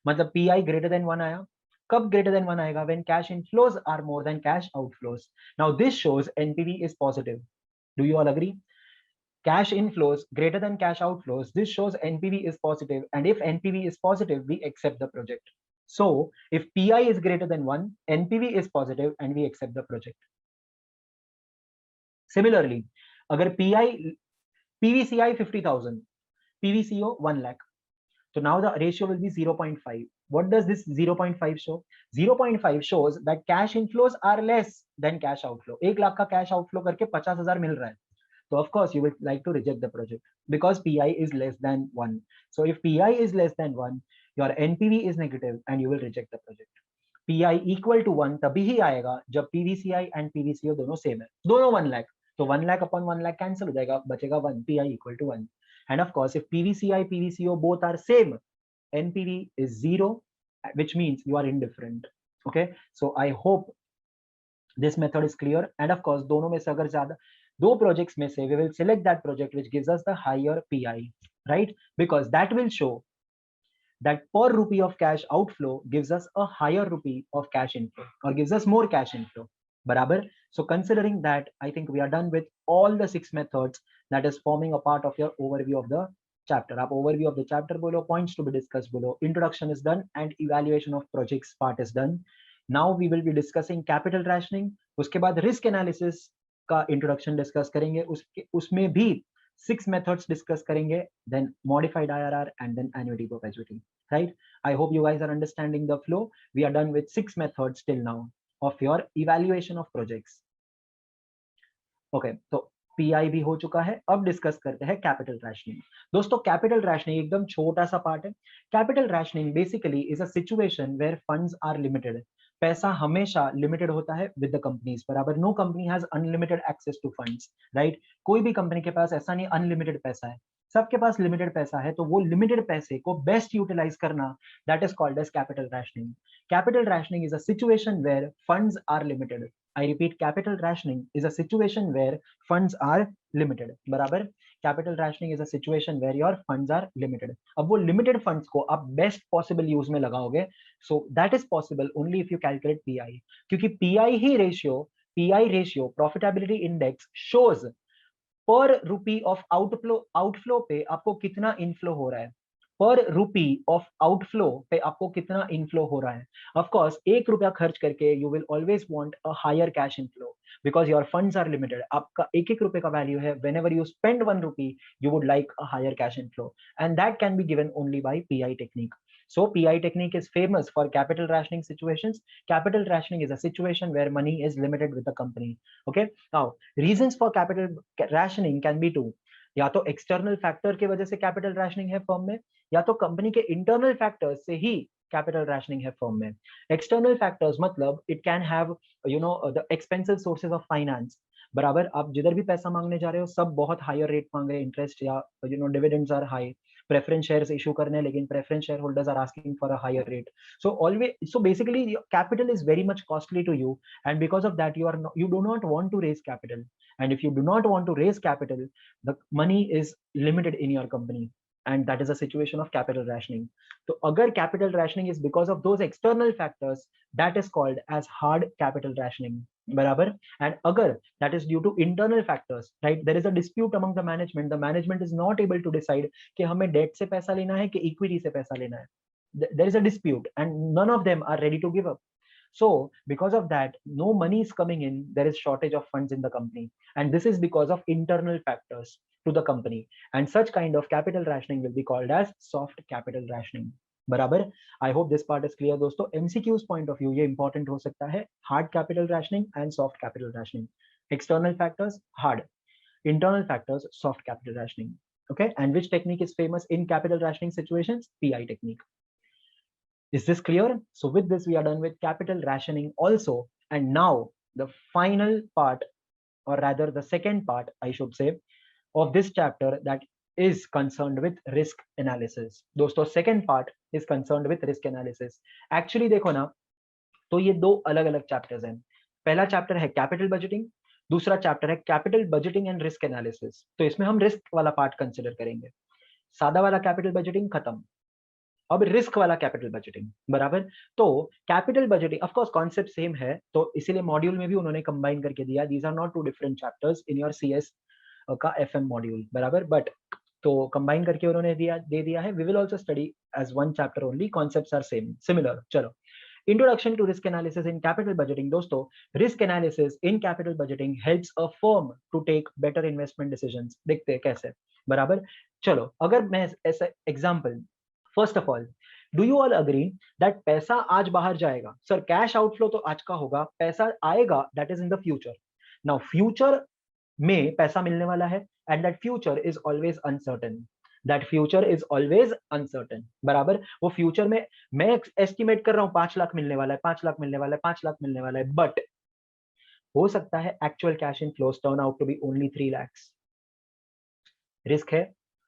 मतलब pi greater than 1 आया. कब greater than 1 आएगा? when cash inflows are more than cash outflows. Now this shows NPV is positive. Do you all agree? Cash inflows greater than cash outflows, this shows NPV is positive, and if NPV is positive we accept the project. So if PI is greater than 1, NPV is positive and we accept the project. Similarly, agar PVCI 50,000, PVCO 1 lakh, so now the ratio will be 0.5. What does this 0.5 show? 0.5 shows that cash inflows are less than cash outflow. 1 lakh का cash outflow करके 50,000 मिल रहा है. So of course you will like to reject the project because pi is less than 1. So if pi is less than 1, your NPV is negative and you will reject the project. pi equal to 1 तभी ही आएगा जब PVCI and PVCO दोनों same है, दोनों 1 lakh, तो 1 lakh upon 1 lakh cancel हो जाएगा, बचेगा 1, pi equal to 1. And of course if PVCI PVCO both are same, NPV is 0, which means you are indifferent. Okay, so I hope this method is clear. And of course दोनों में से अगर ज्यादा दो projects में से we will select that project which gives us the higher PI, right? Because that will show that per rupee of cash outflow gives us a higher rupee of cash inflow or gives us more cash inflow, barabar. So considering that, I think we are done with all the 6 methods that is forming a part of your overview of the chapter. आप overview of the chapter बोलो, points to be discussed बोलो, introduction is done and evaluation of projects part is done. Now we will be discussing capital rationing. उसके बाद risk analysis का introduction discuss करेंगे, उसमें भी 6 methods discuss करेंगे, then modified IRR and then annuity perpetuity, right? I hope you guys are understanding the flow. We are done with 6 methods till now of your evaluation of projects. Okay, तो PI भी हो चुका है. अब discuss करते हैं capital rationing. दोस्तों capital rationing एकदम छोटा सा पार्ट है. Capital rationing basically is a situation where funds are limited. पैसा हमेशा लिमिटेड होता है विद द कंपनीज, बराबर. No company has unlimited access to funds, right. कोई भी कंपनी के पास ऐसा नहीं अनलिमिटेड पैसा है, सबके पास लिमिटेड पैसा है. तो वो लिमिटेड पैसे को बेस्ट यूटिलाइज करना, that is called as capital rationing. Capital rationing is a situation where funds are limited. I repeat, capital rationing is a situation where funds are limited. बराबर. Capital rationing is a situation where your funds are limited. अब वो limited funds को आप best possible use में लगाओगे. So that is possible only if you calculate PI. क्योंकि PI ratio profitability index shows per rupee of outflow पे आपको कितना inflow हो रहा है, पर रूपी ऑफ आउटफ्लो पे आपको कितना इनफ्लो हो रहा है. ऑफ कोर्स 1 रुपया खर्च करके you will always want a higher cash inflow because your funds are limited. आपका 1 रुपए का वैल्यू है. Whenever you spend 1 rupee you would like a higher cash inflow and that can be given only by PI technique. So PI technique is famous for capital rationing situations. Capital rationing is a situation where money is limited with the company. Okay. Now reasons for capital rationing can be two. या तो external factor की वजह से capital rationing है firm में, या तो company के इंटरनल फैक्टर्स से ही कैपिटल रैशनिंग है फर्म में. एक्सटर्नल फैक्टर्स मतलब it can have the expensive sources of finance. बराबर. आप जिधर भी पैसा मांगने जा रहे हो सब बहुत हायर रेट मांग रहे हैं, इंटरेस्ट या dividends are high. Preference shares issue करने, लेकिन preference share holders are asking for a higher rate. So basically capital is very much costly to you, and because of that you do not want to raise capital. And if you do not want to raise capital, the money is limited in your company, and that is a situation of capital rationing. So agar capital rationing is because of those external factors, that is called as hard capital rationing. Barabar. And agar that is due to internal factors, right, there is a dispute among the management is not able to decide कि हमें debt से पैसा लेना है कि equity से पैसा लेना है. There is a dispute and none of them are ready to give up. So because of that, no money is coming in, there is shortage of funds in the company, and this is because of internal factors to the company, and such kind of capital rationing will be called as soft capital rationing. बराबर. I hope this part is clear दोस्तों. MCQ's point of view ये important हो सकता है. hard capital rationing and soft capital rationing. External factors hard, internal factors soft capital rationing. Okay. And which technique is famous in capital rationing situations? PI technique. Is this clear? So with this we are done with capital rationing also, and now the final part, or rather the second part I should say, of this chapter, that is concerned with risk analysis. दोस्तों second part is concerned with risk analysis. Actually देखो ना, तो ये दो अलग अलग chapters हैं. पहला चैप्टर है कैपिटल बजटिंग, दूसरा चैप्टर है capital budgeting and risk analysis. तो इसमें हम रिस्क वाला पार्ट कंसिडर करेंगे. सादा वाला कैपिटल बजटिंग खत्म, अब रिस्क वाला कैपिटल बजटिंग. बराबर. तो capital budgeting of course concept same है, तो इसीलिए मॉड्यूल में भी उन्होंने कंबाइन करके दिया. These are not two different chapters in your CS का एफएम मॉड्यूल. बराबर. बट तो कंबाइन करके उन्होंने दे दिया है. We will also study as one chapter only, concepts are same similar. चलो, introduction to risk analysis in capital budgeting. दोस्तों risk analysis in capital budgeting helps a firm to take better investment decisions. देखते हैं कैसे. बराबर. चलो, अगर मैं ऐसा example, first of all, do you all agree that पैसा आज बाहर जाएगा? सर कैश आउटफ्लो तो आज का होगा, पैसा आएगा that is in the future. Now future में पैसा मिलने वाला है, and that future is always uncertain. That future is always uncertain. बराबर. वो फ्यूचर में मैं एस्टिमेट कर रहा हूं 5 लाख मिलने वाला है, 5 लाख मिलने वाला है, 5 लाख मिलने वाला है, बट हो सकता है actual cash inflows turn out to be only 3 lakh. Risk है.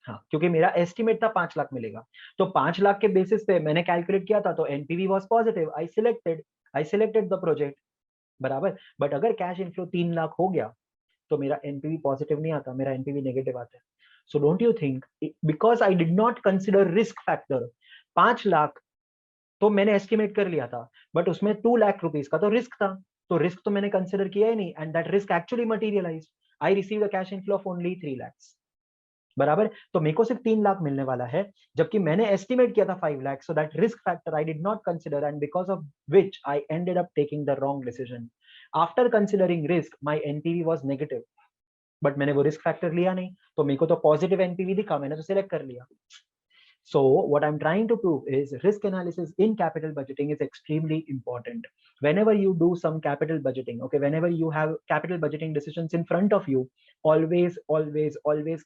हाँ, क्योंकि मेरा एस्टिमेट था 5 लाख मिलेगा, तो 5 लाख के बेसिस पे मैंने कैलकुलेट किया था, तो NPV was positive, I selected the project. बराबर. बट अगर कैश इनफ्लो 3 लाख हो गया तो मेरा एनपीवी पॉजिटिव नहीं आता, मेरा एनपीवी नेगेटिव आता है. So don't you think, because I did not consider risk factor, 5 lakh तो मैंने एस्टिमेट कर लिया था, बट उसमें 2 लाख रुपीस का तो रिस्क था, तो रिस्क तो मैंने कंसिडर किया ही नहीं, and that risk actually materialise. I receive the cash inflow of only 3 lakhs. बराबर. तो मेरे को सिर्फ 3 लाख मिलने वाला है, जबकि मैंने एस्टिमेट किया था 5 lakh. So that risk factor I did not consider, and because of which I ended up taking the wrong decision. After considering risk, my NPV was negative. But मैंने वो रिस्क फैक्टर लिया नहीं, तो मेरे को तो पॉजिटिव एनपीवी दिखा, मैंने तो सिलेक्ट कर लिया. So what I'm trying to prove is risk analysis in capital budgeting is extremely important. Whenever you do some capital budgeting, okay, whenever you have capital budgeting decisions in front of you, always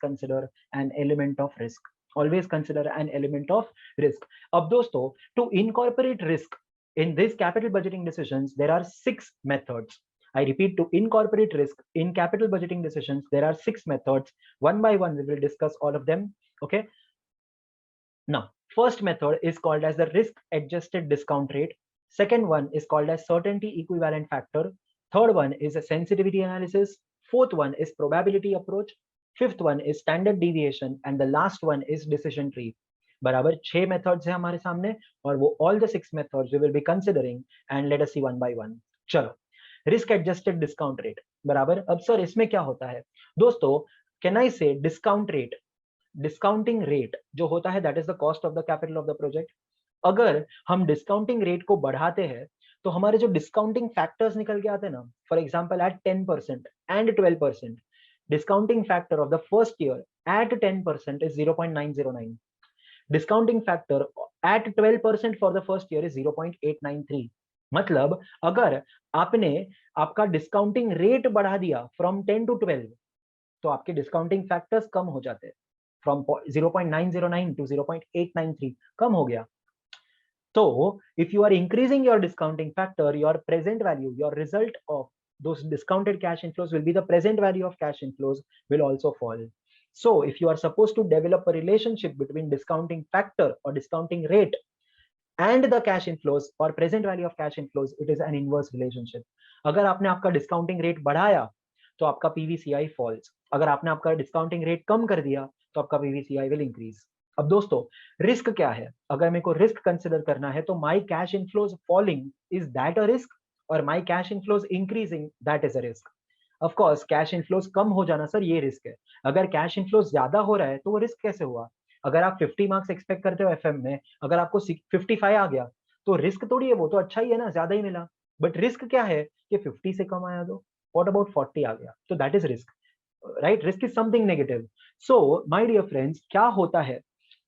consider an element of risk. Always consider an element of risk. Ab dosto, to incorporate risk in these capital budgeting decisions, there are 6 methods. I repeat, to incorporate risk in capital budgeting decisions, there are 6 methods. One by one, we will discuss all of them. Okay. Now, first method is called as the risk adjusted discount rate. Second one is called as certainty equivalent factor. Third one is a sensitivity analysis. Fourth one is probability approach. Fifth one is standard deviation. And the last one is decision tree. बराबर 6 methods है हमारे सामने, और वो all the 6 methods we will be considering, and let us see one by one. चलो, risk adjusted discount rate बराबर. अब sir इसमें क्या होता है दोस्तों? Can I say discount rate? Discounting rate जो होता है that is the cost of the capital of the project. अगर हम डिस्काउंटिंग रेट को बढ़ाते हैं तो हमारे जो डिस्काउंटिंग फैक्टर्स निकल के आते हैं ना, for example at 10% and 12%, discounting factor of the first year at 10% is 0.909. Discounting factor at 12% for the first year is 0.893. मतलब अगर आपने आपका डिस्काउंटिंग रेट बढ़ा दिया फ्रॉम 10 to 12, तो आपके डिस्काउंटिंग फैक्टर्स कम हो जाते हैं. From 0.909 to 0.893 कम हो गया. तो if you are increasing your discounting factor, your present value, your result of those discounted cash inflows will be the present value of cash inflows will also fall. So if you are supposed to develop a relationship between discounting factor or discounting rate and the cash inflows or present value of cash inflows, it is an inverse relationship. अगर आपने आपका discounting rate बढ़ाया तो आपका PVCI falls. अगर आपने आपका discounting rate कम कर दिया तो आपका PVCI will increase. अब दोस्तों रिस्क क्या है? अगर मेरे को रिस्क कंसिडर करना है तो my cash inflows falling, is that a risk? और my cash inflows increasing, that is a risk. Of course cash inflows कम हो जाना सर ये रिस्क है. अगर कैश इनफ्लोज ज्यादा हो रहा है तो वो रिस्क कैसे हुआ? अगर आप 50 मार्क्स एक्सपेक्ट करते हो एफएम में, अगर आपको 55 आ गया तो रिस्क थोड़ी है, वो तो अच्छा ही है ना, ज्यादा ही मिला. बट रिस्क क्या है कि 50 से कम आया तो व्हाट अबाउट 40 आ गया, तो that is risk, right? Risk is something negative. So my dear friends, क्या होता है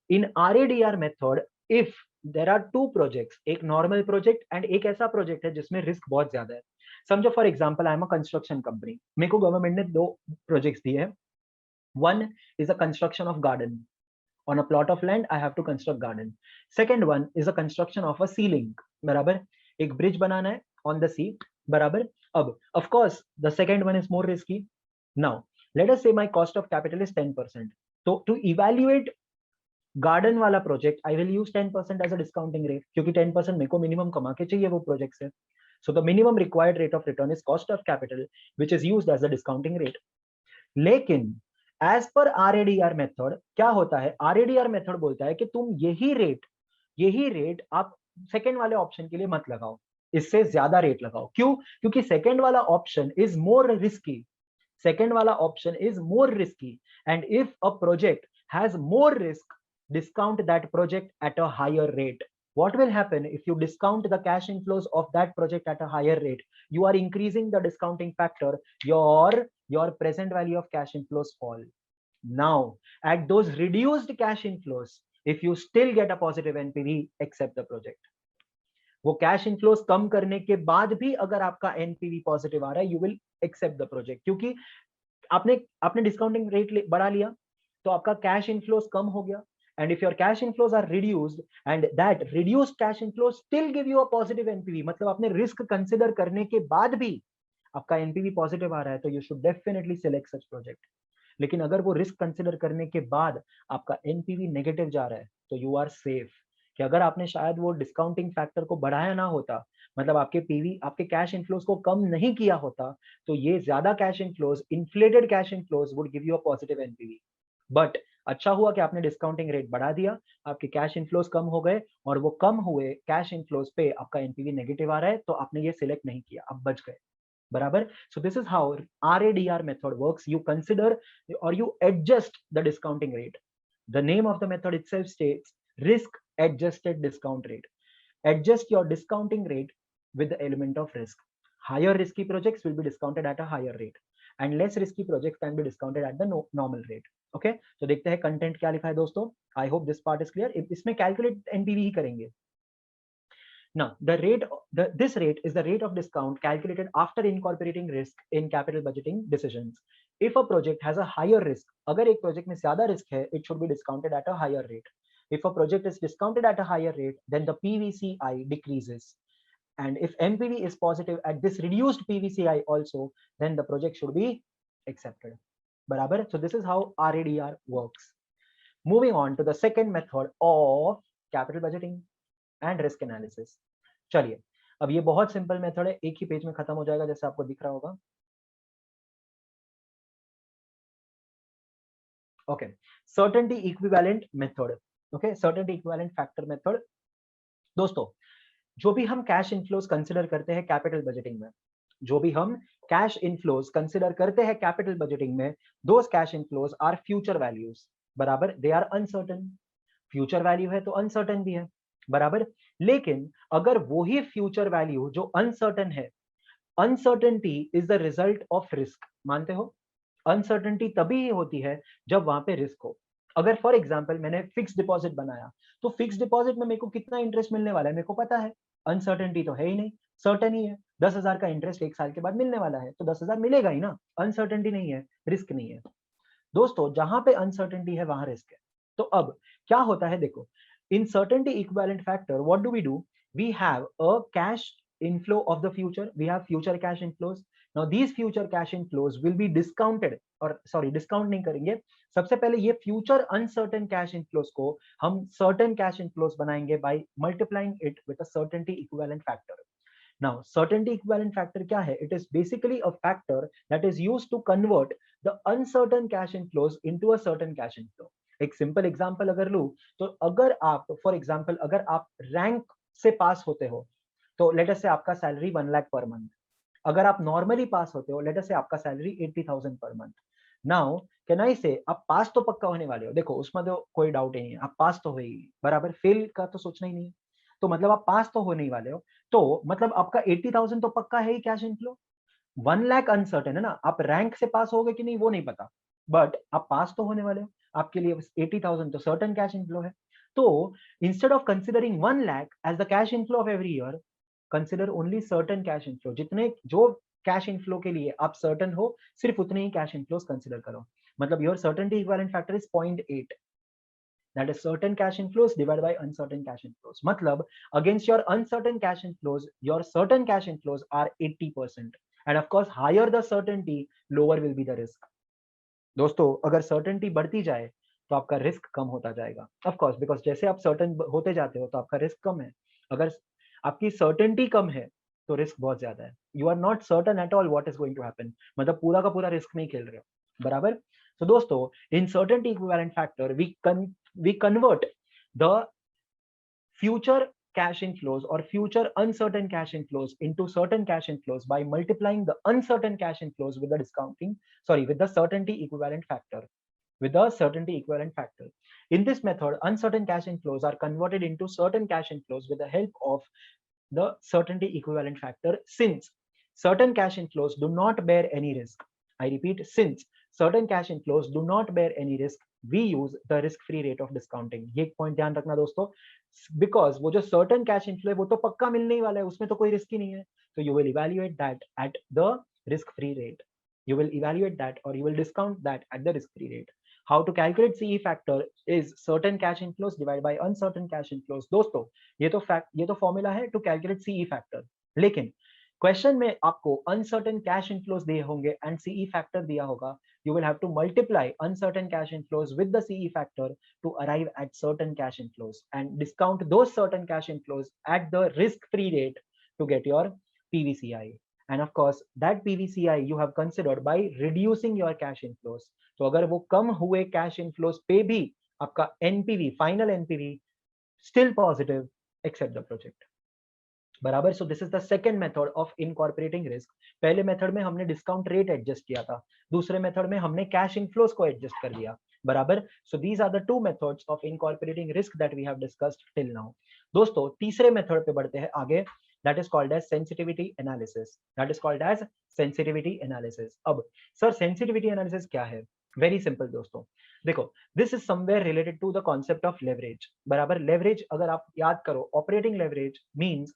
in RADR method? If there are two projects, एक नॉर्मल प्रोजेक्ट एंड एक ऐसा प्रोजेक्ट है जिसमें रिस्क बहुत ज्यादा है. समझो for example I am a construction company, मेरे को गवर्नमेंट ने 2 प्रोजेक्ट्स दिए हैं. One is a construction of garden. On a plot of land I have to construct garden. Second one is a construction of a sea link. बराबर, एक bridge बनाना है on the sea. बराबर. अब of course the second one is more risky. Now let us say my cost of capital is 10%. तो to evaluate garden वाला project I will use 10% as a discounting rate, क्योंकि 10% मेरे को minimum कमा के चाहिए वो प्रोजेक्ट से. So the minimum required rate of return is cost of capital which is used as a discounting rate. लेकिन एज पर RADR मेथड क्या होता है? RADR मेथड बोलता है कि तुम यही रेट आप सेकेंड वाले ऑप्शन के लिए मत लगाओ, इससे ज्यादा रेट लगाओ. क्यों? क्योंकि सेकेंड वाला option is more risky. Second वाला option is more risky, and if a project has more risk, discount that project at a higher rate. What will happen if you discount the cash inflows of that project at a higher rate? You are increasing the discounting factor. Your present value of cash inflows fall. Now at those reduced cash inflows, if you still get a positive NPV, accept the project. वो cash inflows कम करने के बाद भी अगर आपका NPV positive आ रहा है, you will accept the project, क्योंकि आपने डिस्काउंटिंग रेट बढ़ा लिया तो आपका कैश इनफ्लोस कम हो गया. And if your cash inflows are reduced and that reduced cash inflows still give you a positive NPV, मतलब आपने रिस्क कंसिडर करने के बाद भी आपका एनपीवी पॉजिटिव आ रहा है, तो you should definitely select such project. लेकिन अगर वो रिस्क कंसिडर करने के बाद आपका एनपीवी नेगेटिव जा रहा है तो यू आर सेफ. कि अगर आपने शायद वो डिस्काउंटिंग फैक्टर को बढ़ाया ना होता, मतलब आपके कैश इनफ्लोस को कम नहीं किया होता, तो ये ज्यादा cash inflows, inflated cash inflows would give you a positive NPV. But अच्छा हुआ कि आपने डिस्काउंटिंग रेट बढ़ा दिया, आपके कैश इनफ्लोस कम हो गए, और वो कम हुए कैश इनफ्लोस पे आपका एनपीवी नेगेटिव आ रहा है, तो आपने ये सिलेक्ट नहीं किया, आप बच गए. बराबर. So this is how RADR method works. You consider और you adjust the discounting rate. The name of the method itself states risk adjusted discount rate. Adjust your discounting rate with the element of risk. Higher risky projects will be discounted at a higher rate. and less risky projects can be discounted at the normal rate. Okay तो देखते हैं content क्या लिखा है दोस्तों. आई hope this part is clear. इसमें calculate NPV ही करेंगे. Now, this rate is the rate of discount calculated after incorporating risk in capital budgeting decisions. If a project has a higher risk, अगर एक project में ज़्यादा risk है, it should be discounted at a higher rate. If a project is discounted at a higher rate, then the PVCI decreases. And if NPV is positive at this reduced PVCI also, then the project should be accepted. Barabar? So this is how RADR works. Moving on to the second method of capital budgeting and risk analysis. चलिए अब ये बहुत simple method है, एक ही page में खत्म हो जाएगा जैसे आपको दिख रहा होगा. Okay certainty equivalent method. Okay certainty equivalent factor method. दोस्तों जो भी हम कैश इनफ्लोज कंसीडर करते हैं कैपिटल बजटिंग में, जो भी हम कैश इनफ्लोज कंसीडर करते हैं कैपिटल बजटिंग में, those cash inflows are future values. बराबर. They are uncertain. Future value है तो अनसर्टेन भी है. बराबर. लेकिन अगर वही फ्यूचर वैल्यू जो अनसर्टेन है, uncertainty is the result of risk. मानते हो? अनसर्टेनिटी तभी होती है जब वहां पे रिस्क हो. अगर फॉर एग्जांपल मैंने फिक्स डिपॉजिट बनाया, तो फिक्स डिपॉजिट में मेरे को कितना इंटरेस्ट मिलने वाला है मेरे को पता है. अनसर्टेनिटी तो है ही नहीं, सर्टेन ही है. 10,000 का इंटरेस्ट एक साल के बाद मिलने वाला है, तो 10,000 मिलेगा ही ना. अनसर्टेनिटी नहीं है, रिस्क नहीं है. दोस्तों जहां पे अनसर्टेनिटी है वहां रिस्क है. तो अब क्या होता है देखो, in certainty equivalent factor what do? We have a cash inflow of the future. We have future cash inflows. Now these future cash inflows will be discounted, or sorry discount नहीं करेंगे. सबसे पहले ये future uncertain cash inflows को हम certain cash inflows बनाएंगे by multiplying it with a certainty equivalent factor. Now certainty equivalent factor क्या है? It is basically a factor that is used to convert the uncertain cash inflows into a certain cash inflow. एक simple example अगर लूं, तो अगर आप for example अगर आप रैंक से पास होते हो, तो लेट अस से आपका सैलरी 1 लाख पर मंथ. अगर आप नॉर्मली पास होते हो, लेट अस से आपका salary 80,000 per month. Now can I से आप पास तो पक्का होने वाले हो. देखो उसमें तो कोई डाउट ही नहीं है, आप पास तो हो ही. बराबर. फेल का तो सोचना ही नहीं. तो मतलब आप पास तो होने ही वाले हो, तो मतलब आपका 80,000 तो पक्का है ही कैश इनफ्लो. 1 लाख अनसर्टेन है ना, आप रैंक से पास होगे कि नहीं वो नहीं पता, बट आप पास तो होने वाले हो. आपके लिए 80,000 तो सर्टेन कैश इनफ्लो है. तो instead of considering 1 lakh as the cash inflow of every year, consider only certain cash inflow. जितने जो कैश इनफ्लो के लिए आप सर्टेन हो, सिर्फ उतने ही कैश इनफ्लोस कंसिडर करो. मतलब your certainty equivalent factor is 0.8. that is certain cash inflows divided by uncertain cash inflows. matlab against your uncertain cash inflows, your certain cash inflows are 80%, and of course higher the certainty, lower will be the risk. दोस्तों अगर certainty बढ़ती जाए तो आपका risk कम होता जाएगा. Of course because जैसे आप सर्टेन होते जाते हो तो आपका रिस्क कम है. अगर आपकी सर्टेनिटी कम है तो रिस्क बहुत ज्यादा है. You are not certain at all what is going to happen. मतलब पूरा का पूरा रिस्क नहीं खेल रहे हो. बराबर. तो दोस्तों in certainty equivalent factor we convert the future cash inflows or future uncertain cash inflows into certain cash inflows by multiplying the uncertain cash inflows with the certainty equivalent factor. In this method, uncertain cash inflows are converted into certain cash inflows with the help of the certainty equivalent factor, since certain cash inflows do not bear any risk. I repeat, since certain cash inflows do not bear any risk, we use the risk-free rate of discounting. ये एक point ध्यान रखना दोस्तों, because वो जो certain cash inflow है वो तो पक्का मिलने ही वाला है, उसमें तो कोई रिस्क ही नहीं है. तो you will evaluate that at the risk-free rate. You will evaluate that or you will discount that at the risk-free rate. How to calculate CE factor is certain cash inflows divided by uncertain cash inflows. दोस्तों ये तो formula है to calculate CE factor. लेकिन question में आपको uncertain cash inflows दिए होंगे and CE factor दिया होगा. You will have to multiply uncertain cash inflows with the CE factor to arrive at certain cash inflows and discount those certain cash inflows at the risk free rate to get your PVCI. And of course that PVCI you have considered by reducing your cash inflows. तो अगर वो कम हुए cash inflows पे भी आपका NPV final NPV still positive accept the project. बराबर. So this is the second method of incorporating risk. पहले method में हमने डिस्काउंट रेट एडजस्ट किया था, दूसरे मेथड में हमने कैश इनफ्लोज को एडजस्ट कर दिया. बराबर. So these are the two methods of incorporating risk that we have discussed till now. दोस्तों तीसरे मेथड पे बढ़ते हैं आगे. That is called as sensitivity analysis. That is called as sensitivity analysis. अब सर sensitivity analysis क्या है? Very simple दोस्तों, देखो, this is somewhere related to the concept of leverage. बराबर, leverage अगर आप याद करो, operating leverage means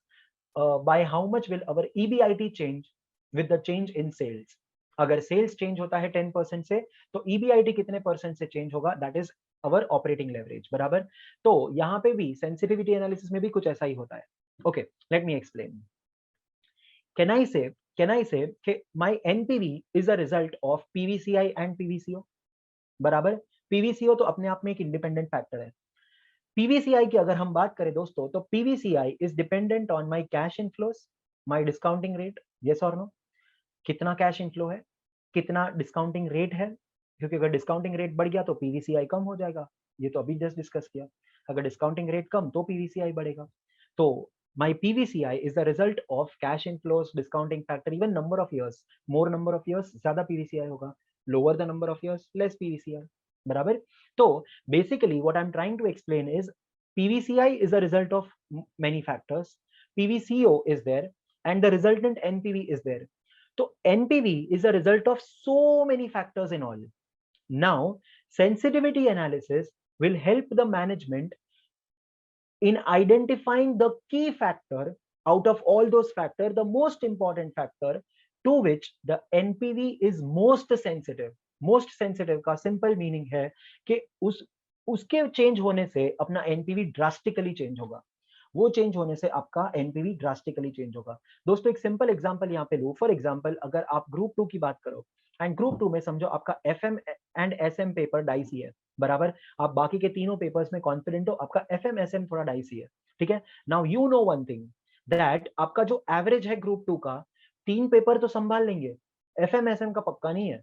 by how much will our EBIT change with the change in sales. अगर सेल्स चेंज होता है 10% से, तो EBIT कितने परसेंट से चेंज होगा, that is our operating leverage. बराबर, तो यहाँ पे भी सेंसिटिविटी एनालिसिस में भी कुछ ऐसा ही होता है. Okay, let me explain. Can I से कि my NPV is a result of PVCI and PVCO. बराबर, पीवीसीओ तो अपने आप में एक इंडिपेंडेंट फैक्टर है. पीवीसीआई की अगर हम बात करें दोस्तों, तो PVCI is dependent on my cash inflows, my discounting rate. Yes और नो? कितना कैश इनफ्लो है, कितना डिस्काउंटिंग रेट है, क्योंकि अगर डिस्काउंटिंग रेट बढ़ गया तो पीवीसीआई कम हो जाएगा. ये तो अभी जस्ट डिस्कस किया. अगर डिस्काउंटिंग रेट कम तो पीवीसीआई बढ़ेगा. तो my PVCI is the result of cash inflows, discounting factor, even number of years. More number of years ज्यादा PVCI होगा, lower the number of years less PVCI. बराबर. तो basically what I'm trying to explain is PVCI is a result of many factors, PVCO is there, and the resultant NPV is there. So NPV is a result of so many factors in all. Now sensitivity analysis will help the management in identifying the key factor out of all those factors, the most important factor to which the NPV is most sensitive. Most sensitive का simple meaning है कि उसके change होने से अपना NPV drastically change होगा. वो change होने से आपका एनपीवी ड्रास्टिकली चेंज होगा. दोस्तों एक सिंपल एग्जांपल यहाँ पे लो. फॉर एग्जांपल अगर आप ग्रुप 2 की बात करो, एंड ग्रुप 2 में समझो आपका FM and SM paper dicey है. बराबर, आप बाकी के तीनों पेपर्स में कॉन्फिडेंट हो, आपका एफएम एसएम थोड़ा डाइसी है. ठीक है. Now you know one thing, that आपका जो एवरेज है ग्रुप 2 का, 3 पेपर तो संभाल लेंगे, एफएम एसएम का पक्का नहीं है.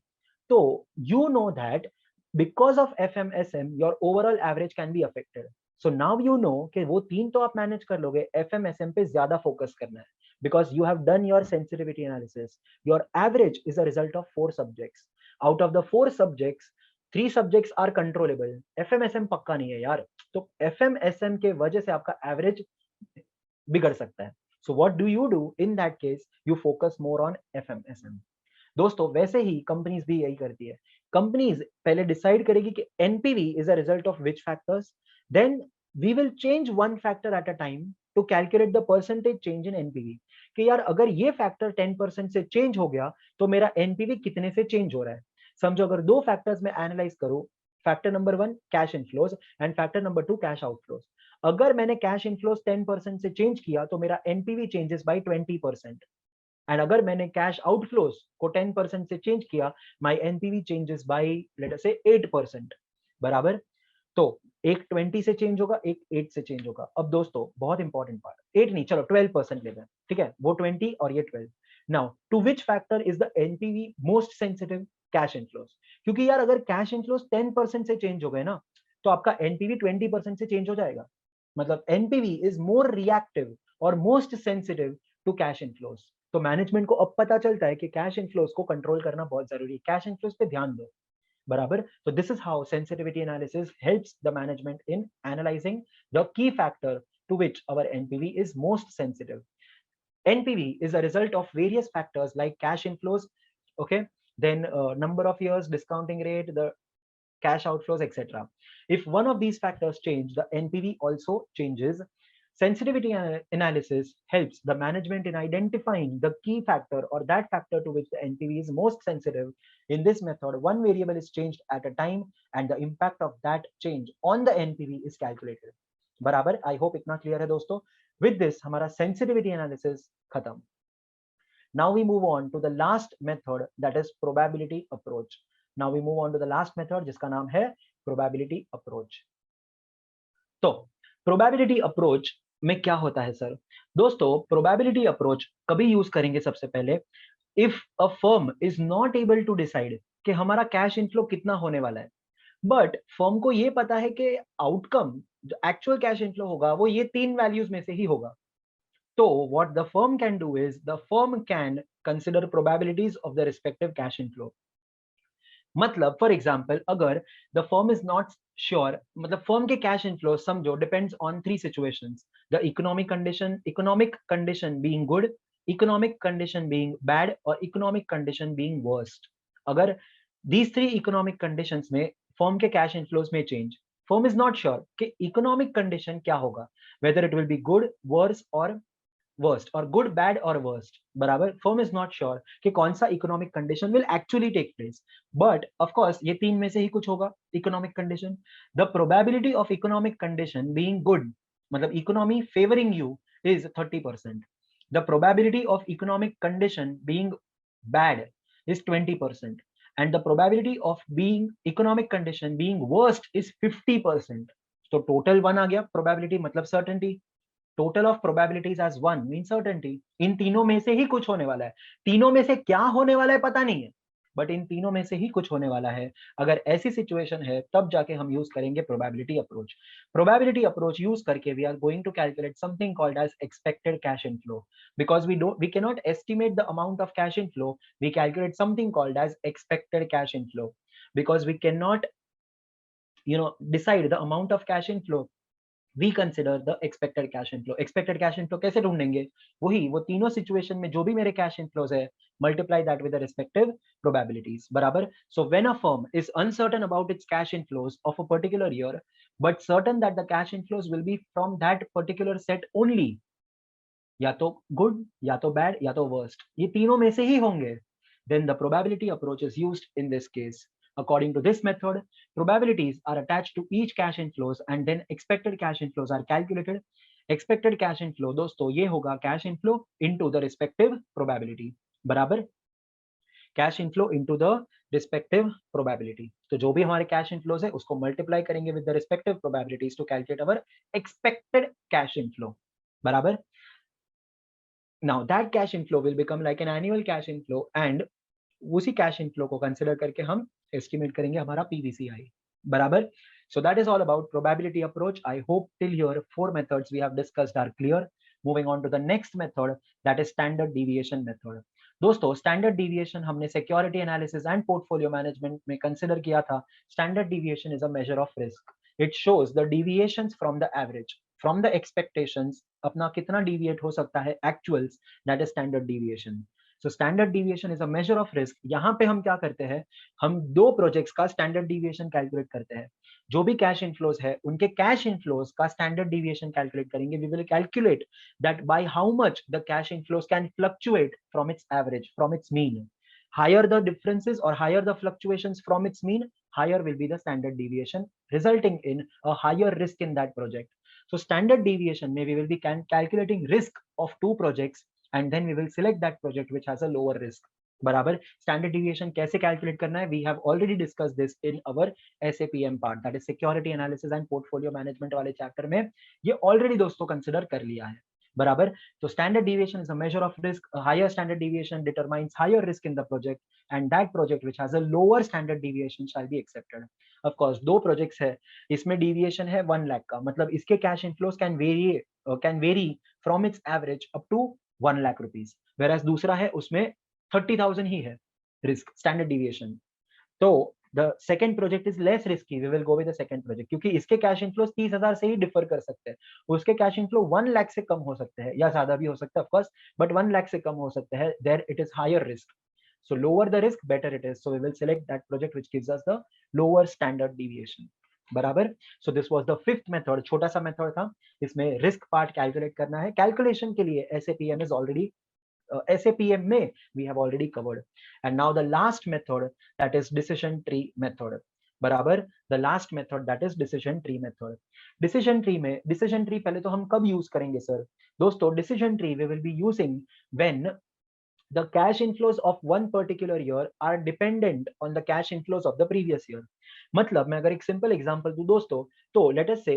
तो you know that because of FMSM your overall average can be affected. So now you know कि वो 3 तो आप मैनेज कर लोगे, FMSM पे ज्यादा फोकस करना है, because you have done your sensitivity analysis. Your average is a result of 4 subjects. Out of the 4 subjects, 3 subjects are controllable. FMSM पक्का नहीं है यार, तो FMSM के वजह से आपका एवरेज बिगड़ सकता है. So what do you do in that case? You focus more on FMSM. दोस्तों वैसे ही कंपनीज भी यही करती है. कंपनीज पहले डिसाइड करेगी कि NPV is a result of which factors, then we will change one factor at a time to calculate the percentage change in NPV. कि यार अगर ये फैक्टर 10% से चेंज हो गया तो मेरा एनपीवी कितने से चेंज हो रहा है. समझो अगर 2 फैक्टर्स में एनालाइज करो, factor number 1 cash inflows and factor number 2 cash outflows. अगर मैंने कैश इनफ्लोज 10% से चेंज किया तो मेरा एनपीवी चेंजेस बाय 20%. एंड अगर मैंने कैश आउटफ्लोज को 10% से चेंज किया, my NPV changes by let us से 8%. बराबर, तो एक 20 से चेंज होगा, एक 8 से चेंज होगा. अब दोस्तों बहुत इंपॉर्टेंट पार्ट, 8 नहीं, चलो 12% ले लें. ठीक है, वो 20 और ये 12. Now to which factor is the NPV most sensitive? Cash inflows. क्योंकि यार अगर कैश इनफ्लोज 10% से चेंज हो गए ना, तो आपका एनपीवी 20% से चेंज हो जाएगा. मतलब एनपीवी इज मोर रिएक्टिव और most sensitive to cash inflows. तो मैनेजमेंट को अब पता चलता है कि कैश इनफ्लोज को कंट्रोल करना बहुत जरूरी है, कैश इनफ्लोज पे ध्यान दो. बराबर, तो this is how sensitivity analysis helps the management in analysing the key factor to which our NPV is most sensitive. NPV is a result of various factors like cash inflows, okay, then number of years, discounting rate, the cash outflows, etc. If one of these factors change, the NPV also changes. Sensitivity analysis helps the management in identifying the key factor or that factor to which the NPV is most sensitive. In this method, one variable is changed at a time and the impact of that change on the NPV is calculated. बराबर, I hope इतना clear है दोस्तों. With this हमारा sensitivity analysis खत्म. Now we move on to the last method, that is probability approach. Now we move on to the last method जिसका नाम है probability approach. तो probability approach में क्या होता है सर? दोस्तों probability approach कभी यूज करेंगे सबसे पहले if a firm is not able to decide कि हमारा कैश इनफ्लो कितना होने वाला है, बट फर्म को ये पता है कि आउटकम जो एक्चुअल कैश इनफ्लो होगा वो ये 3 वैल्यूज में से ही होगा. So what the firm can do is the firm can consider probabilities of the respective cash inflow. मतलब फॉर एग्जाम्पल अगर the firm is not sure, मतलब फर्म के कैश इनफ्लो समझो depends on three situations, the economic condition being good, economic condition being bad और economic condition being worst. अगर these three economic conditions में firm के cash inflows में change, firm is not sure कि economic condition क्या होगा, whether it will be good, worse और worst, और गुड, बैड और वर्स्ट, बराबर। फर्म इज नॉट श्योर कि कौन सा economic condition will actually take place, but of course ये तीन में से ही कुछ होगा economic condition. The probability of economic condition being good, मतलब economy favouring you, is 30%। The probability of economic condition being bad is 20%, and the probability of being economic condition being worst is 50%. तो total 1 आ गया, probability मतलब certainty, total of probabilities as 1 mean certainty. इन तीनों में से ही कुछ होने वाला है, तीनों में से क्या होने वाला है पता नहीं है, बट इन तीनों में से ही कुछ होने वाला है। अगर ऐसी सिचुएशन है तब जाके हम यूज करेंगे probability approach. Probability approach use करके we are going to calculate something called as expected cash inflow, because we can not estimate the amount of cash inflow, we calculate something called as expected cash inflow, because we cannot decide the amount of cash inflow, we consider the expected cash inflow। expected cash inflow कैसे ढूंढेंगे, वो तीनों situation में जो भी मेरे cash inflows है, multiply that with the respective probabilities, बराबर। so when a firm is uncertain about its cash inflows of a particular year but certain that the cash inflows will be from that particular set only, या तो good या तो bad या तो worst, ये तीनों में से ही होंगे, then the probability approach is used in this case। According to this method, probabilities are attached to each cash inflows and then expected cash inflows are calculated। expected cash inflow दोस्तों ये होगा cash inflow into the respective probability, बराबर, cash inflow into the respective probability. तो जो भी हमारे cash inflows है उसको मल्टीप्लाई करेंगे with the respective probabilities to calculate our expected cash inflow, बराबर। Now that cash inflow will become like an annual cash inflow and उसी cash inflow को कंसिडर करके हम एस्टिमेट करेंगे हमारा पीवीसीआई, बराबर। So that is all about probability approach। I hope till here 4 methods we have discussed are clear। Moving on to the next method, that is standard deviation method। दोस्तों standard deviation हमने security analysis and portfolio management में consider किया था। Standard deviation is a measure of risk, it shows the deviations from the average, from the expectations, अपना कितना deviate हो सकता है actuals, that is standard deviation. So standard deviation is a measure of risk. यहाँ पे हम क्या करते हैं, हम दो प्रोजेक्ट्स का स्टैंडर्ड डिविएशन कैलकुलेट करते हैं। जो भी कैश इनफ्लोज है उनके कैश इनफ्लोज का स्टैंडर्ड डिविएशन कैलकुलेट करेंगे। We will calculate that by how much the cash inflows can fluctuate from its average, from its mean. Higher the differences or higher the fluctuations from its mean, higher will be the standard deviation, resulting in a higher risk in that project। So standard deviation may we will be calculating risk of two projects and then we will select that project which has a lower risk, बराबर। Standard deviation कैसे calculate करना है, we have already discuss this in our SAPM part, that is security analysis and portfolio management वाले चैप्टर में ये already दोस्तों consider कर लिया है, बराबर। तो standard deviation is a measure of risk, higher standard deviation determines higher risk in the project and that project which has a lower standard deviation shall be accepted. Of course दो projects है, इसमें deviation है 1 लाख का, मतलब इसके cash inflows can vary from its average up to 1 lakh rupees, whereas दूसरा है उसमें 30,000 ही है रिस्क स्टैंडर्ड डिविएशन। तो the second project is less risky, we will go with the second project, क्योंकि इसके कैश इनफ्लोज 30,000 से ही डिफर कर सकते हैं, उसके कैश इनफ्लो 1 लाख से कम हो सकते हैं या ज्यादा भी हो सकता है ऑफ कोर्स, बट 1 लाख से कम हो सकते हैं, there it is higher risk. So lower the risk, better it is. So we will select that project which gives us the lower standard deviation, बराबर। So this was the fifth method, छोटा सा method था, इसमें risk part calculate करना है। Calculation के लिए SAPM is already SAPM में we have already covered। And now the last method, that is decision tree method, बराबर। The last method, that is decision tree method। decision tree में decision tree पहले तो हम कब use करेंगे sir, दोस्तों decision tree we will be using when the cash inflows of one particular year are dependent on the cash inflows of the previous year। मतलब मैं अगर एक सिंपल एग्जांपल दूं दोस्तों, तो लेट अस से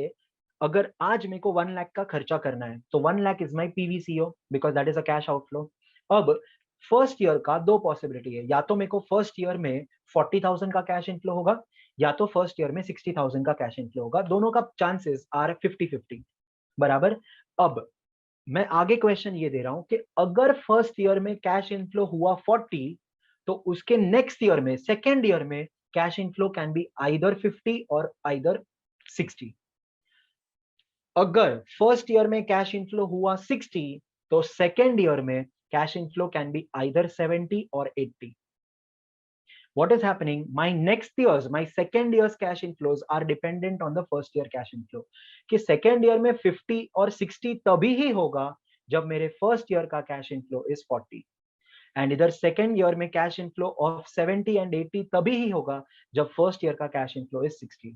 अगर आज मेरे को 1 लाख का खर्चा करना है तो 1 lakh is my PVCO because that is a cash outflow. अब फर्स्ट ईयर का दो पॉसिबिलिटी है, या तो मेरे को फर्स्ट ईयर में 40,000 का कैश इनफ्लो होगा या तो फर्स्ट ईयर में 60,000 का कैश इनफ्लो होगा, दोनों का चांसेस आर 50-50, बराबर। अब मैं आगे क्वेश्चन ये दे रहा हूं कि अगर फर्स्ट ईयर में कैश इनफ्लो हुआ 40 तो उसके नेक्स्ट ईयर में सेकेंड ईयर में cash inflow can be either 50 or either 60. अगर फर्स्ट ईयर में कैश इनफ्लो हुआ 60, तो सेकेंड ईयर में cash inflow can be either 70 और 80. What is happening? My next year's, my second year's cash inflows are dependent on the first year cash inflow. कि second year में 50 और 60 तभी ही होगा जब मेरे first year का cash inflow is 40. And इधर second year में cash inflow of 70 and 80 तभी ही होगा जब first year का cash inflow is 60.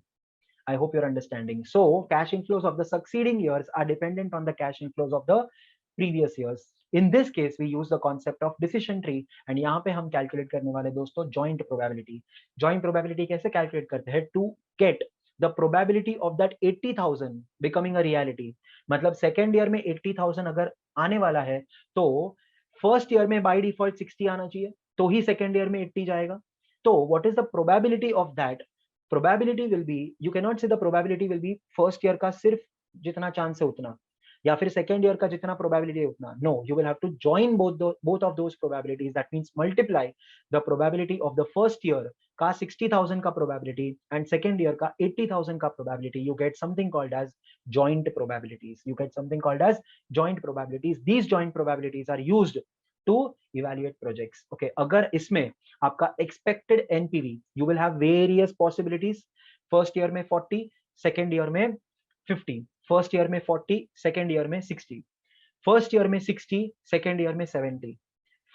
I hope you're understanding. So cash inflows of the succeeding years are dependent on the cash inflows of the previous years. In this case, we use the concept of decision tree, and यहाँ पे हम calculate करने वाले दोस्तों joint probability. Joint probability कैसे calculate करते हैं? To get the probability of that 80,000 becoming a reality. मतलब second year में 80,000 अगर आने वाला है, तो first year में by default 60 आना चाहिए, तो ही second year में 80 जाएगा. तो what is the probability of that? Probability will be, you cannot say the probability will be first year का सिर्फ जितना चांस है उतना, या फिर सेकेंड ईयर का जितना प्रोबेबिलिटी है उतना. No, you will have to join both of those probabilities. That means multiply the probability of the first year का 60,000 का प्रोबेबिलिटी एंड सेकेंड ईयर का 80,000 का probability. You get something called as joint probabilities. You get something called as joint probabilities. These joint probabilities are used to evaluate projects. Okay, अगर इसमें आपका expected NPV, you will have various possibilities. First year में 40, second year में 50, first year में 40, second year में 60, first year में 60, second year में 70,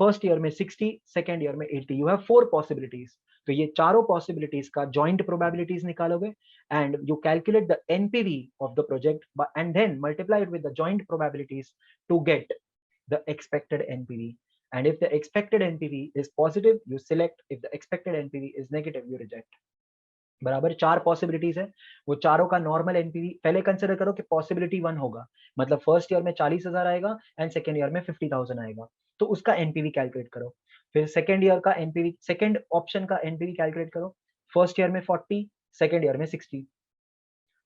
first year में 60, सेकेंड ईयर में 80. You have 4 possibilities. तो ये चारों पॉसिबिलिटीज का जॉइंट प्रोबेबिलिटीज निकालोगे and you calculate the NPV of the project and then multiply it with the joint probabilities to get the expected NPV. And if the expected NPV is positive, you select. If the expected NPV is negative, you reject. बराबर 4 possibilities है. वो चारों का normal NPV पहले consider करो कि possibility 1 होगा, मतलब फर्स्ट ईयर में 40,000 आएगा एंड सेकेंड ईयर में 50,000 आएगा, तो उसका एनपीवी कैलकुलेट करो. फिर सेकेंड ईयर का एनपीवी, सेकेंड ऑप्शन का एनपीवी कैलकुलेट करो. फर्स्ट ईयर में 40, सेकेंड ईयर में 60,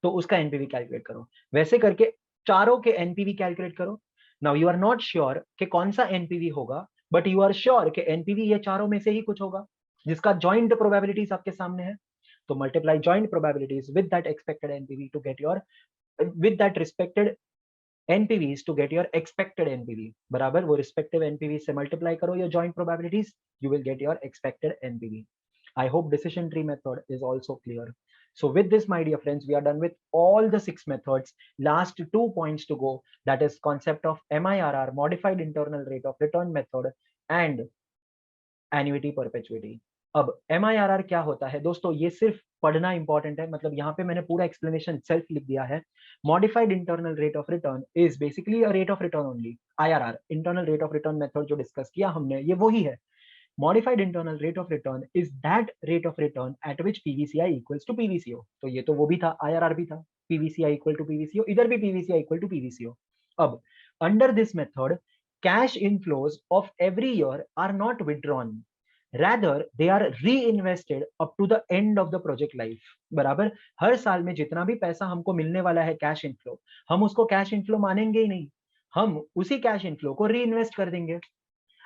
तो उसका एनपीवी कैलकुलेट करो. वैसे करके चारों के एनपीवी कैलकुलेट करो. Now you are not sure कि कौन सा एनपीवी होगा, बट यू आर श्योर कि एनपीवी ये चारों में से ही कुछ होगा जिसका जॉइंट प्रोबेबिलिटीज आपके सामने है. तो multiply joint probabilities with that expected NPV to get your, with that respected NPVs to get your expected NPV. बराबर वो respective NPV से multiply करो your joint probabilities, you will get your expected NPV. I hope decision tree method is also clear. So with this, my dear friends, we are done with all the 6 methods. Last 2 points to go. That is concept of MIRR, modified internal rate of return method, and annuity perpetuity. अब MIRR क्या होता है दोस्तों, ये सिर्फ पढ़ना important है. मतलब यहाँ पे मैंने पूरा एक्सप्लेनेशन सेल्फ लिख दिया है. Modified internal rate of return is basically a rate of return only. IRR, internal rate of return method जो डिस्कस किया हमने, ये वही है. Modified internal rate of return is that rate of return at which PVCI equals to PVCO. तो ये तो वो भी था, IRR भी था, PVCI इक्वल टू PVCO, इधर भी PVCI इक्वल टू PVCO. अब under this method, cash inflows of every year are not withdrawn, rather they are reinvested up to the end of the project life. बराबर, हर साल में जितना भी पैसा हमको मिलने वाला है कैश इनफ्लो, हम उसको कैश इनफ्लो मानेंगे ही नहीं, हम उसी कैश इनफ्लो को री इन्वेस्ट कर देंगे.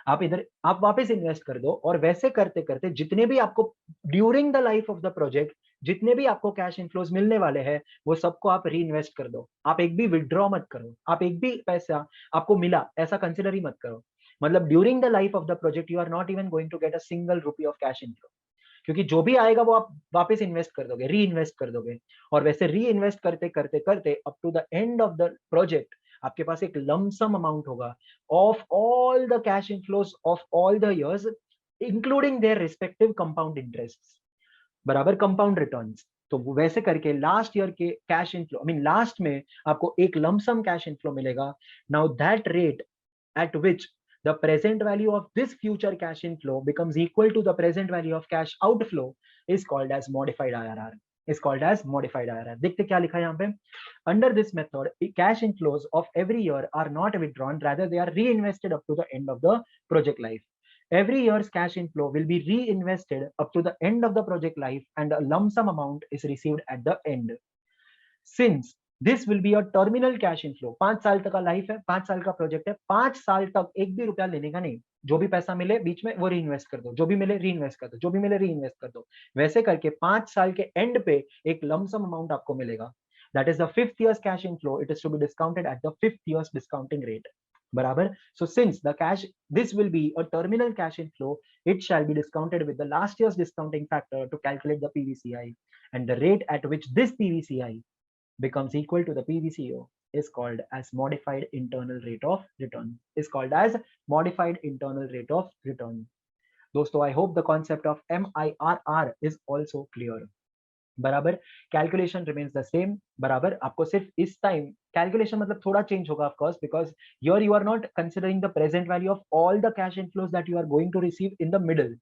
आप वापस इन्वेस्ट कर दो, और वैसे करते करते जितने भी आपको during the life of the project जितने भी आपको कैश इनफ्लोज मिलने वाले हैं, वो सबको आप री इन्वेस्ट कर दो. आप एक भी विड्रॉ मत करो, आप एक भी पैसा आपको मिला ऐसा कंसिडर ही मत करो. मतलब during the life of the project you are not even going to get a single rupee of cash inflow, क्योंकि जो भी आएगा वो आप वापस इन्वेस्ट कर दोगे, री इन्वेस्ट कर दोगे. और वैसे री इन्वेस्ट करते करते करते up to the end of the project आपके पास एक लमसम अमाउंट होगा of all the cash inflows of all the years, including their respective compound interest. बराबर, कंपाउंड रिटर्न्स. तो वैसे करके लास्ट ईयर के cash inflow, I mean last में आपको एक लमसम कैश इनफ्लो मिलेगा. Now that rate at which the present value of this future cash inflow becomes equal to the present value of cash outflow is called as modified IRR. Is called as modified IRR. देखते क्या लिखा है यहाँ पे. Under this method, cash inflows of every year are not withdrawn, rather they are reinvested up to the end of the project life. Every year's cash inflow will be reinvested up to the end of the project life, and a lump sum amount is received at the end. Since this will be a terminal cash inflow. 5 साल तक का life है, 5 साल का project है, 5 साल तक एक भी रुपया लेने का नहीं। जो भी पैसा मिले बीच में वो री इन्वेस्ट कर दो, जो भी मिले री इन्वेस्ट कर दो, जो भी मिले री इन्वेस्ट कर दो। वैसे करके 5 साल के एंड पे एक लमसम अमाउंट आपको मिलेगा। That is the 5th years cash inflow, it is to be discounted at the 5th years discounting rate. बराबर। So since the cash, this will be a terminal cash inflow, it shall be discounted with the last year's discounting factor to calculate the PVCI, and the rate at which this PVCI becomes equal to the PVCO is called as modified internal rate of return, is called as modified internal rate of return. दोस्तों, I hope the concept of MIRR is also clear. बराबर। Calculation remains the same. बराबर। आपको सिर्फ इस time calculation मतलब थोड़ा change होगा of course, because here you are not considering the present value of all the cash inflows that you are going to receive in the middle.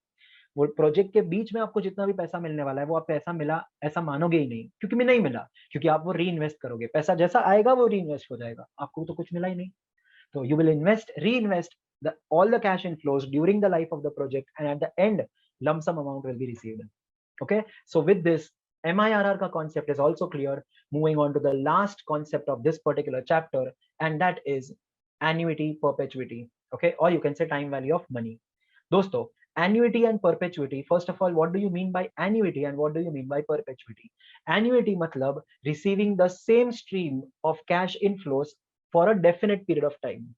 वो project के बीच में आपको जितना भी पैसा मिलने वाला है वो आप पैसा मिला ऐसा मानोगे ही नहीं, क्योंकि मैं नहीं मिला, क्योंकि आप वो री इन्वेस्ट करोगे। पैसा जैसा आएगा वो री इन्वेस्ट हो जाएगा, आपको तो कुछ मिला ही नहीं। तो यू विल इन्वेस्ट, री invest the all the cash inflows during the life of the project, and at the end lump sum amount will be received. Okay, so with this MIRR ka concept is also clear. Moving on to the last concept of this particular chapter, and that is annuity perpetuity. Okay, or you can say time value of money. Dosto, annuity and perpetuity, first of all, what do you mean by annuity and what do you mean by perpetuity? Annuity matlab receiving the same stream of cash inflows for a definite period of time.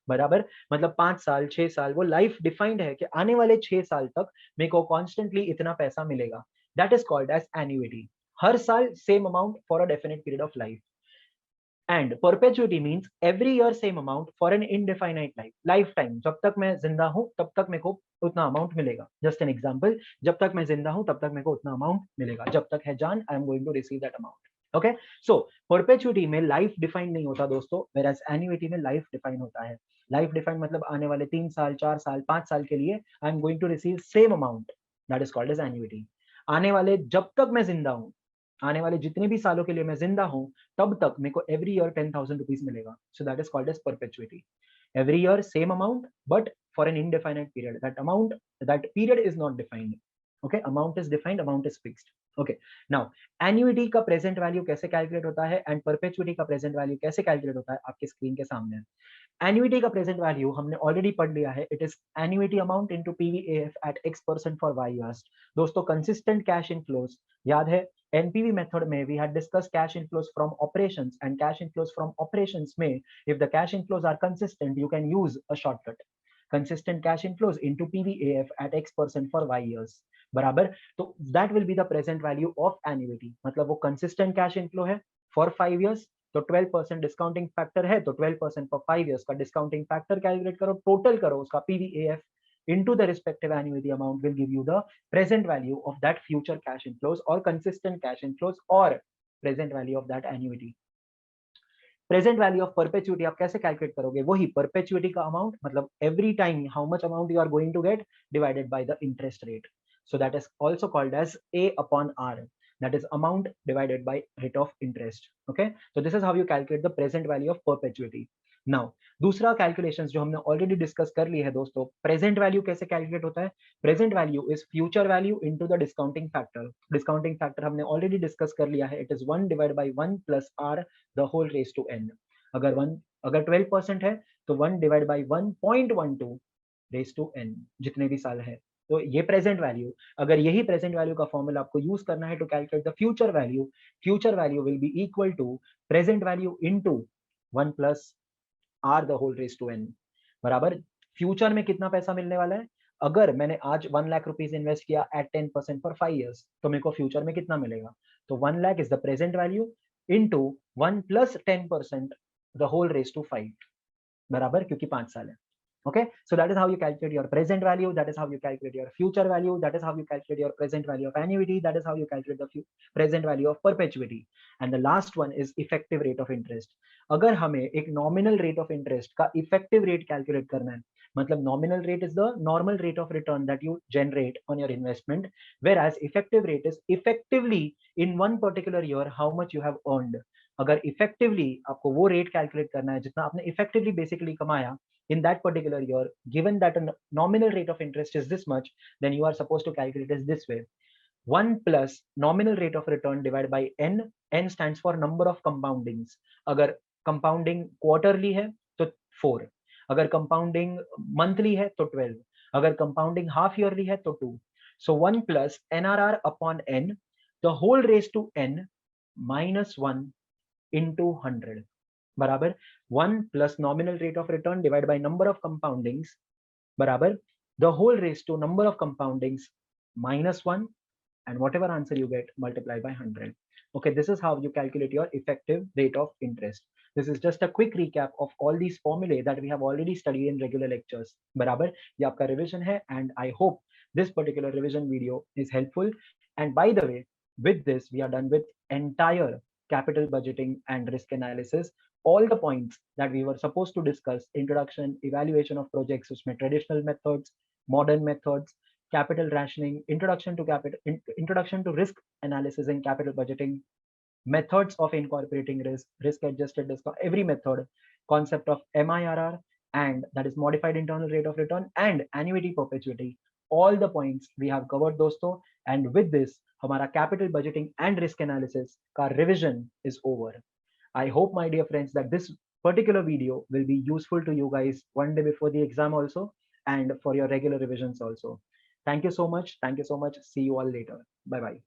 बराबर। मतलब 5 साल 6 साल वो life defined है कि आने वाले 6 साल तक मेरे को कॉन्स्टेंटली इतना पैसा मिलेगा। That is called as annuity. हर साल same amount for a definite period of life. And perpetuity means every year same amount for an indefinite life, life time. जब तक मैं जिंदा हूं तब तक मेरे को उतना अमाउंट मिलेगा। जस्ट एन एग्जाम्पल, जब तक मैं जिंदा हूं तब तक मेरे को उतना अमाउंट मिलेगा, जब तक है जान I am going to receive that amount. Okay, so perpetuity में लाइफ डिफाइंड नहीं होता दोस्तों, वेयरएज एन्युइटी में लाइफ डिफाइंड होता है। लाइफ डिफाइंड मतलब आने वाले 3 साल 4 साल 5 साल के लिए I am going to receive same amount, that is called as annuity. आने वाले जब तक मैं जिंदा हूं, आने वाले जितने भी सालों के लिए मैं जिंदा हूं तब तक मेरे को एवरी ईयर 10,000 रुपीज मिलेगा। So that is called as perpetuity. Every year same amount but for an indefinite period, that amount, that period is not defined. Okay, amount is defined, amount is fixed. Okay, now annuity का present value कैसे calculate होता है and perpetuity का present value कैसे calculate होता है आपके screen के सामने। एन्युइटी का प्रेजेंट वैल्यू हमने ऑलरेडी पढ़ लिया है, it is annuity amount into PVAF at x% for y years। दोस्तों, कंसिस्टेंट कैश इनफ्लोज याद है, एनपीवी मेथड में we had discuss cash inflows from operations, and cash inflows from operations में if the cash inflows are consistent you can use a shortcut, consistent cash inflows into PVAF at x% for y years। बराबर। तो that will be the present value of annuity। मतलब वो consistent cash inflow है for 5 years, तो 12% discounting factor है, तो 12% for 5 years का discounting factor calculate करो, टोटल करो उसका PVAF into the respective annuity amount will give you the present value of that future cash inflows or consistent cash inflows or present value of that annuity। Present value of perpetuity आप कैसे calculate करोगे? वही perpetuity का amount, मतलब every time how much amount you are going to get divided by the interest rate. So that is also called as A upon R, that is amount divided by rate of interest। okay, so this is how you calculate the present value of perpetuity। Now दूसरा calculations जो हमने already discuss कर ली है दोस्तों, present value कैसे calculate होता है? Present value is future value into the discounting factor. Discounting factor हमने ऑलरेडी डिस्कस कर लिया है, it is 1 divide by 1 plus r the whole raise to n। अगर 12% है तो 1 divide by 1.12 raise to n, जितने भी साल है। तो ये प्रेजेंट वैल्यू, अगर यही प्रेजेंट वैल्यू का फॉर्मूला आपको यूज करना है to calculate the future value will be equal to present value into 1 plus r the whole raise to n। बराबर। फ्यूचर में कितना पैसा मिलने वाला है? अगर मैंने आज 1 लाख रुपीज इन्वेस्ट किया एट 10% फॉर 5 years, तो मेरे को फ्यूचर में कितना मिलेगा? तो 1 lakh is the present value into 1 plus 10% the whole raise to 5। बराबर, क्योंकि 5 साल है। Okay, so that is how you calculate your present value, that is how you calculate your future value, that is how you calculate your present value of annuity, that is how you calculate the present value of perpetuity। And the last one is effective rate of interest। अगर हमें एक nominal rate of interest का effective rate calculate करना है, मतलब nominal rate is the normal rate of return that you generate on your investment, whereas effective rate is effectively in one particular year how much you have earned। अगर effectively आपको वो rate calculate करना है जितना आपने effectively basically कमाया in that particular year, given that a nominal rate of interest is this much, then you are supposed to calculate it this way। 1 plus nominal rate of return divided by n. N stands for number of compoundings. अगर compounding quarterly है तो 4, अगर compounding monthly है तो 12, अगर compounding half yearly है तो 2. So 1 plus NRR upon n, the whole raised to n minus 1 into 100 बराबर 1 plus nominal rate of return divided by number of compoundings बराबर the whole raised to number of compoundings minus 1, and whatever answer you get, multiply by 100. Okay, this is how you calculate your effective rate of interest. This is just a quick recap of all these formulae that we have already studied in regular lectures. बराबर ये आपका revision है, and I hope this particular revision video is helpful. And by the way, with this we are done with entire capital budgeting and risk analysis. All the points that we were supposed to discuss: introduction, evaluation of projects, उसमें traditional methods, modern methods, capital rationing, introduction to risk analysis and capital budgeting, methods of incorporating risk, risk adjusted discount, every method, concept of MIRR, and that is modified internal rate of return, and annuity perpetuity. All the points we have covered, dosto. And with this, हमारा capital budgeting and risk analysis का revision is over. I hope, my dear friends, that this particular video will be useful to you guys one day before the exam also, and for your regular revisions also. Thank you so much. Thank you so much. See you all later. Bye bye.